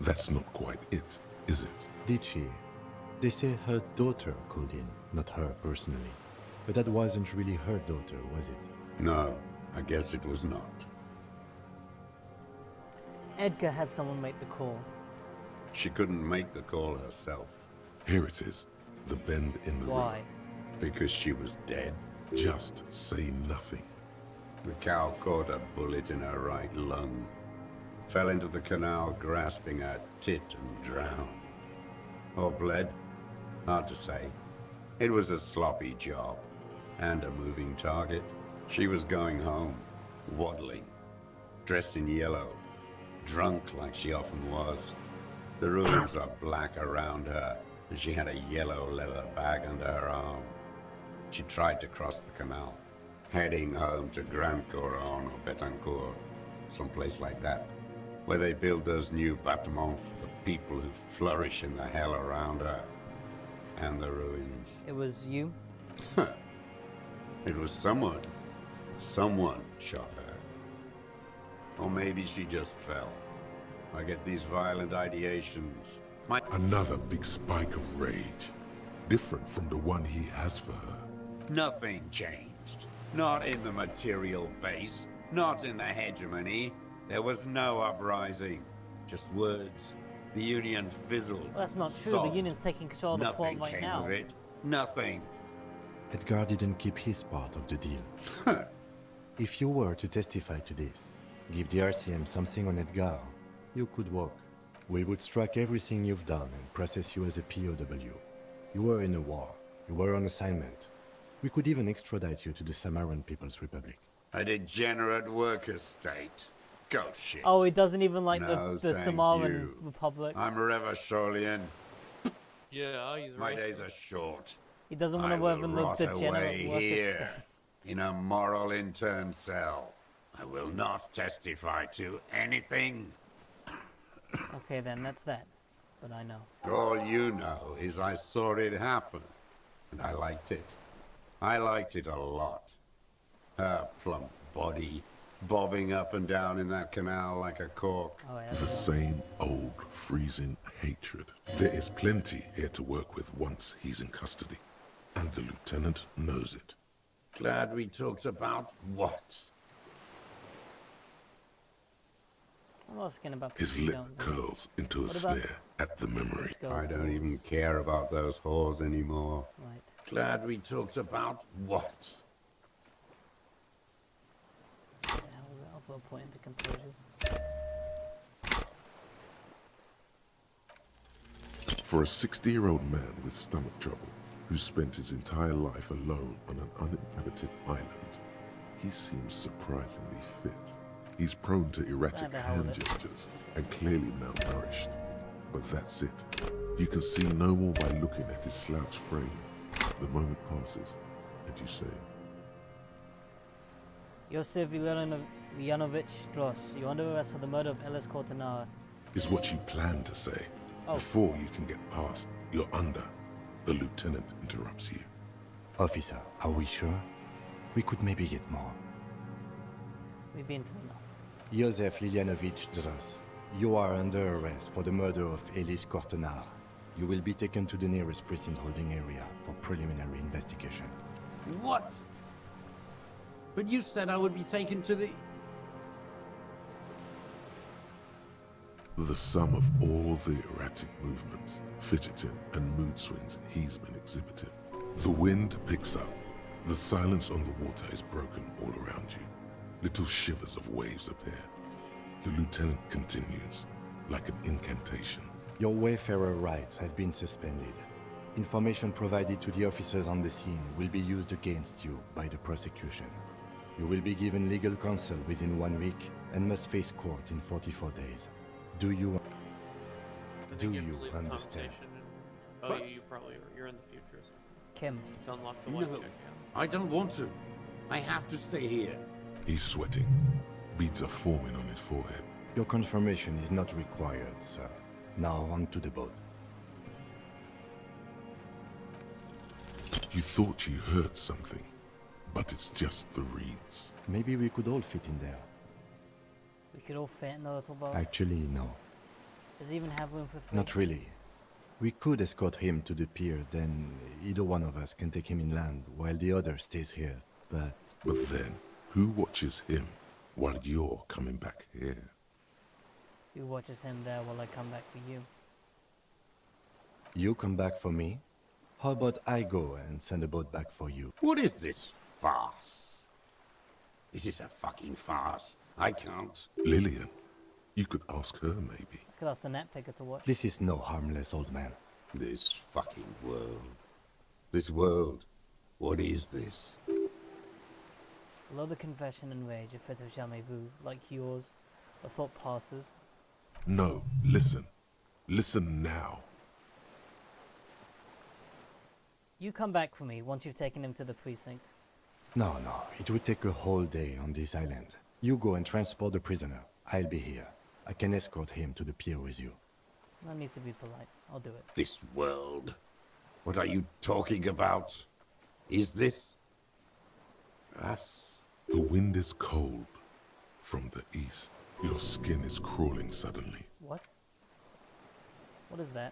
that's not quite it, is it? Did she? They say her daughter called in, not her personally. But that wasn't really her daughter, was it? No, I guess it was not. Edgar had someone make the call. She couldn't make the call herself. Here it is. The bend in the Why? Because she was dead. road. Just say nothing. The cow caught a bullet in her right lung. Fell into the canal grasping her tit and drowned. Or bled? Hard to say. It was a sloppy job. And a moving target. She was going home. Waddling. Dressed in yellow. Drunk like she often was. The ruins are black around her. And she had a yellow leather bag under her arm. She tried to cross the canal. Heading home to Grand Coron or Betancourt, someplace like that, where they build those new bâtiments for the people who flourish in the hell around her, and the ruins. It was you? It was someone. Someone shot her. Or maybe she just fell. I get these violent ideations. Another big spike of rage. Different from the one he has for her. Nothing changed. Not in the material base, not in the hegemony. There was no uprising. Just words. The Union fizzled. Well, that's not true. sobbed. The Union's taking control of the port Nothing right came now. of it. Nothing. Edgar didn't keep his part of the deal. If you were to testify to this, give the RCM something on Edgar, you could walk. We would strike everything you've done and process you as a POW. You were in a war. You were on assignment. We could even extradite you to the Samaran People's Republic. A degenerate worker state. Go shit. Oh, he doesn't even like No, the thank Samaran you. Republic. I'm Revacholian. Yeah, he's My racist. days are short. He doesn't want I to work will in the rot degenerate away worker here, state. in a moral intern cell. I will not testify to anything. Okay, then, that's that. But I know. All you know is I saw it happen, and I liked it. I liked it a lot. Her plump body bobbing up and down in that canal like a cork. Oh, yeah, The that's same old freezing hatred. There is plenty here to work with once he's in custody. And the lieutenant knows it. Glad we talked about what? I'm asking about His people lip who don't know. curls into a What about sneer. at the memory. Let's go. I don't even care about those whores anymore. Right. Glad we talked about what? Yeah, I'll throw a point into composure. For a 60-year-old man with stomach trouble, who spent his entire life alone on an uninhabited island, he seems surprisingly fit. He's prone to erratic the hell hand with it. gestures and clearly malnourished. But that's it. You can see no more by looking at his slouched frame. The moment passes, and you say, Yosef Ilyanovic Stross, you're under arrest for the murder of Ellis Cortanara. is what you plan to say. Oh. Before you can get past, you're under. The lieutenant interrupts you. Officer, are we sure? We could maybe get more. We've been through enough. Josef Lilianovich Dros, you are under arrest for the murder of Ellis Cortenar. You will be taken to the nearest precinct holding area for preliminary investigation. What? But you said I would be taken to the... The sum of all the erratic movements, fidgeting, and mood swings he's been exhibiting. The wind picks up. The silence on the water is broken all around you. Little shivers of waves appear. The lieutenant continues, like an incantation. Your wayfarer rights have been suspended. Information provided to the officers on the scene will be used against you by the prosecution. You will be given legal counsel within 1 week and must face court in 44 days. Do you understand? Oh, you probably you're in the future. So Kim. to unlock the No, light check. I don't want to. I have to stay here. He's sweating. Beads are forming on his forehead. Your confirmation is not required, sir. Now on to the boat. You thought you heard something, but it's just the reeds. Maybe we could all fit in there. We could all fit in a little boat. Actually, no. Does he even have room for 3? Not really. We could escort him to the pier, then either one of us can take him inland while the other stays here. But then, who watches him while you're coming back here? Who watches him there while I come back for you? you come back for me? How about I go and send a boat back for you? What is this farce? This is a fucking farce. I can't. Lillian, you could ask her maybe. Could ask the net picker to watch. This is no harmless old man. This fucking world. This world. What is this? Below the confession and rage, a fit of jamais vu, like yours, a thought passes. No, listen. Listen now. You come back for me once you've taken him to the precinct. No, it would take a whole day on this island. You go and transport the prisoner. I'll be here. I can escort him to the pier with you. No need to be polite. I'll do it. This world. What are you talking about? Is this us? The wind is cold from the east. Your skin is crawling suddenly. What? What is that?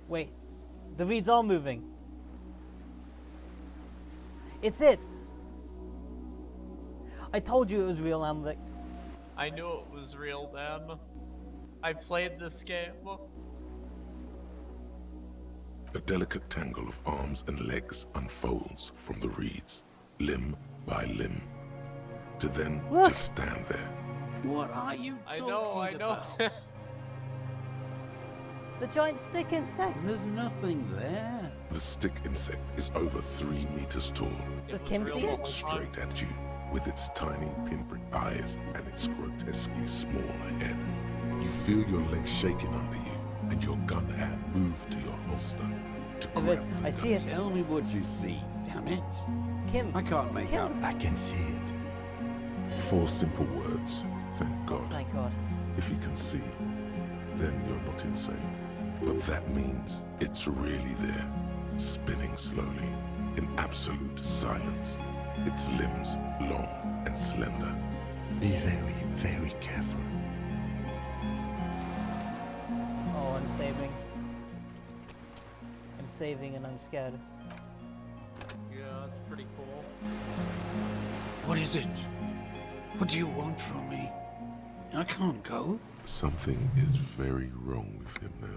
Wait, the reeds are moving. It's it! I told you it was real, Amvic. I knew it was real, Dan. I played this game. A delicate tangle of arms and legs unfolds from the reeds, limb by limb, to then Look. just stand there. What are you I talking know. about? The giant stick insect! There's nothing there. The stick insect is over 3 meters tall. Does was Kim real see the it? whole Looks time. straight at you with its tiny pinprick eyes and its grotesquely small head. You feel your legs shaking under you and your gun hand move to your holster to It grab is. the I see gun. it. Tell me what you see, damn it. Kim! I can't make Kim. out. I can see it. 4 simple words. Thank God. Thank God. If you can see, then you're not insane. But that means it's really there, spinning slowly, in absolute silence. Its limbs long and slender. Be very, very careful. Oh, I'm saving. I'm saving and I'm scared. Yeah, it's pretty cool. What is it? What do you want from me? I can't go. Something is very wrong with him now.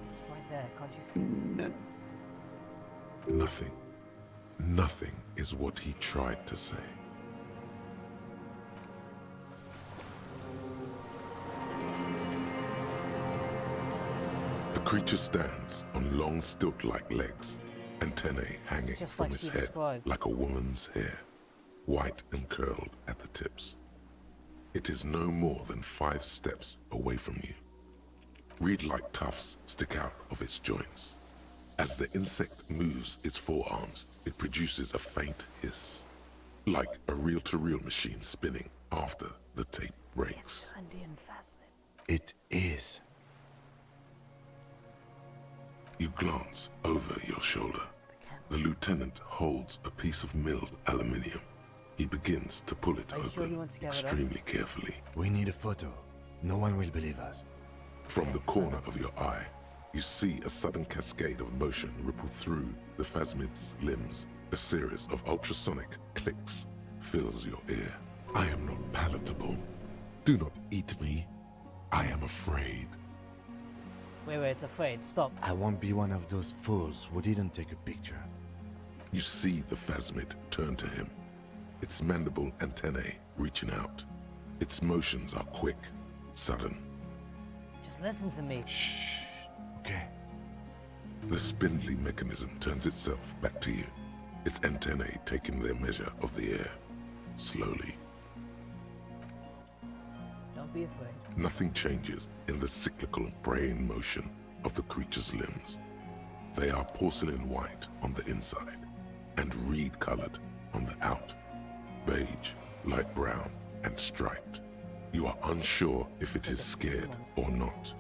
It's right there, can't you see it? Nothing. Nothing is what he tried to say. The creature stands on long stilt-like legs, antennae hanging just from like his she head described. like a woman's hair, white and curled at the tips. It is no more than 5 steps away from you. Reed-like tufts stick out of its joints. As the insect moves its forearms, it produces a faint hiss, like a reel-to-reel machine spinning after the tape breaks. Indian phasmid. It is. You glance over your shoulder. The lieutenant holds a piece of milled aluminium. He begins to pull it Are you sure open you want to get it up? extremely carefully. We need a photo. No one will believe us. From the corner of your eye, you see a sudden cascade of motion ripple through the phasmid's limbs. A series of ultrasonic clicks fills your ear. I am not palatable. Do not eat me. I am afraid. Wait, it's afraid. Stop. I won't be one of those fools who didn't take a picture. You see the phasmid turn to him, its mandible antennae reaching out. Its motions are quick, sudden. Just listen to me. Shh. Okay. The spindly mechanism turns itself back to you, its antennae taking their measure of the air, slowly. Don't be afraid. Nothing changes in the cyclical brain motion of the creature's limbs. They are porcelain white on the inside and reed-colored on the out, beige, light brown, and striped. You are unsure if it is scared or not.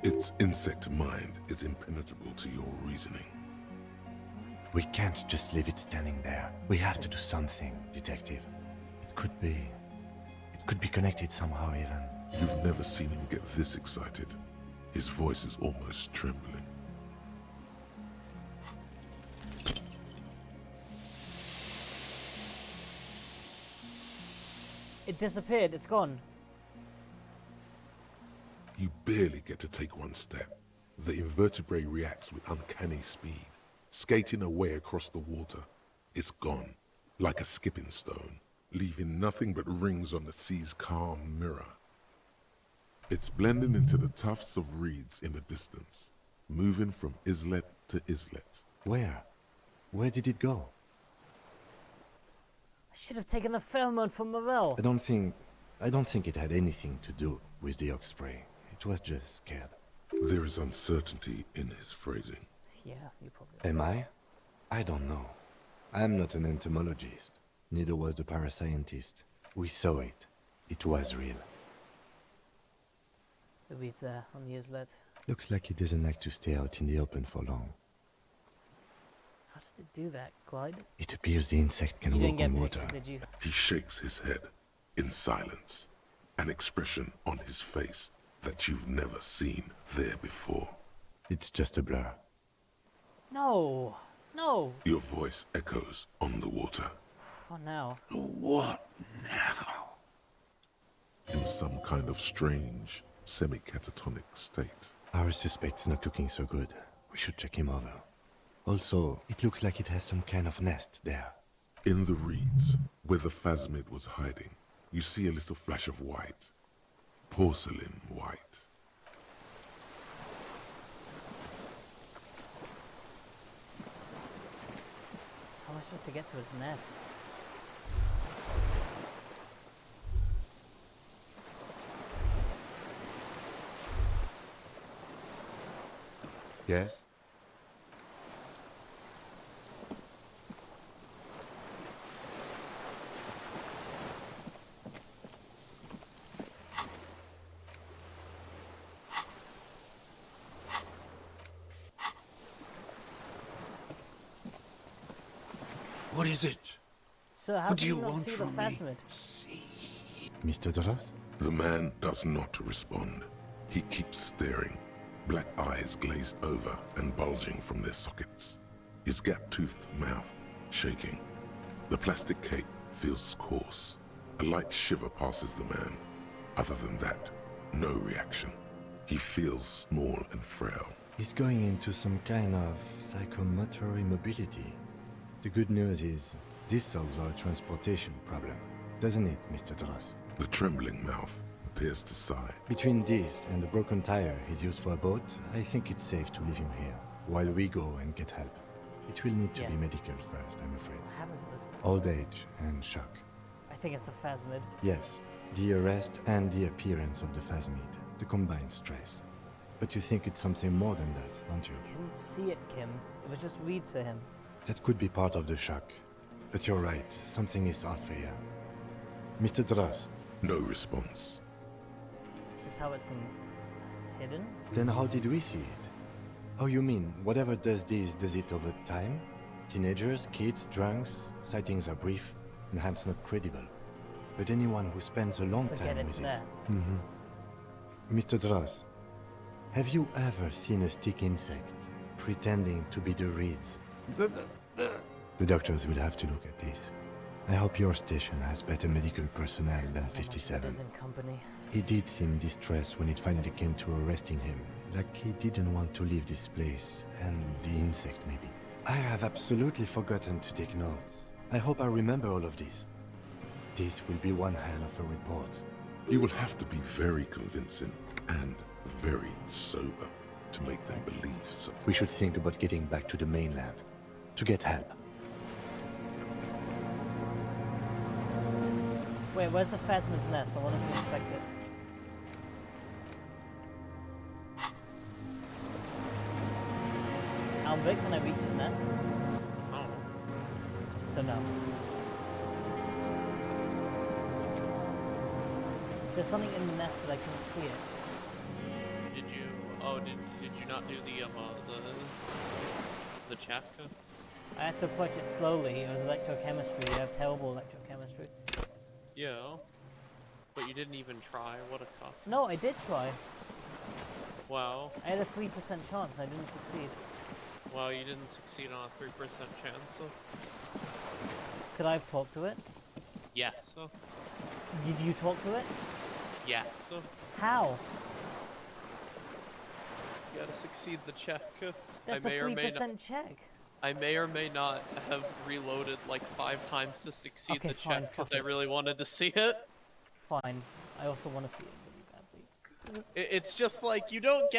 Its insect mind is impenetrable to your reasoning. We can't just leave it standing there. We have to do something, detective. It could be connected somehow even. You've never seen him get this excited. His voice is almost trembling. It disappeared. It's gone. You barely get to take one step. The invertebrate reacts with uncanny speed, skating away across the water. It's gone, like a skipping stone, leaving nothing but rings on the sea's calm mirror. It's blending into the tufts of reeds in the distance, moving from islet to islet. Where? Where did it go? I should have taken the pheromone from Morel. I don't think it had anything to do with the Osprey. It was just scared. There is uncertainty in his phrasing. Yeah, you probably. Am I? I don't know. I'm not an entomologist. Neither was the parascientist. We saw it. It was real. The reeds there on the islet. Looks like it doesn't like to stay out in the open for long. How did it do that? Glide? It appears the insect can You didn't walk get on pictures, water. did you? He shakes his head in silence, an expression on his face that you've never seen there before. It's just a blur. No. No. Your voice echoes on the water. What now? What now? In some kind of strange, semi-catatonic state. Our suspect's not looking so good. We should check him over. Also, it looks like it has some kind of nest there. In the reeds, where the phasmid was hiding, you see a little flash of white. Porcelain white. How am I supposed to get to his nest? Yes? What is it? Sir, how What do do you you not want see the from me? phasmid? Mr. Doras? The man does not respond. He keeps staring, black eyes glazed over and bulging from their sockets. His gap-toothed mouth shaking. The plastic cape feels coarse, A light shiver passes the man. Other than that, no reaction. He feels small and frail. He's going into some kind of psychomotor immobility. The good news is, this solves our transportation problem, doesn't it, Mr. Dross? The trembling mouth appears to sigh. Between this and the broken tire he's used for a boat, I think it's safe to leave him here, while we go and get help. It will need to be medical first, I'm afraid. What happened to this man? Old age and shock. I think it's the phasmid. Yes, the arrest and the appearance of the phasmid, the combined stress. But you think it's something more than that, don't you? Couldn't see it, Kim. It was just reads for him. That could be part of the shock. But you're right, something is off here. Mr. Dross. No response. Is this how it's been hidden? Then how did we see it? Oh, you mean, whatever does this, does it over time? Teenagers, kids, drunks, sightings are brief, and hence not credible. But anyone who spends a long Forget time it's with there. it... Mr. Dross, have you ever seen a stick insect pretending to be the reeds? The doctors will have to look at this. I hope your station has better medical personnel than 57. In company. He did seem distressed when it finally came to arresting him. Like he didn't want to leave this place, and the insect maybe. I have absolutely forgotten to take notes. I hope I remember all of this. This will be one hell of a report. You will have to be very convincing and very sober to make them believe so. We should think about getting back to the mainland, to get help. Wait, where's the phasmid's nest? I wanted to inspect it. How big can I reach his nest? Oh. So no. There's something in the nest, but I couldn't see it. Did you? Oh, did you not do the chapter? I had to approach it slowly. It was electrochemistry. I have terrible electrochemistry. Yeah. But you didn't even try. What a cup. No, I did try. Wow. I had a 3% chance. I didn't succeed. Well, you didn't succeed on a 3% chance. Could I have talked to it? Yes. Did you talk to it? Yes. How? You gotta succeed the check. That's I may a or may 3% not. check. I may or may not have reloaded like 5 times to succeed Okay, the fine, check because fuck I it. really wanted to see it. Fine. I also want to see it really badly. It's just like you don't get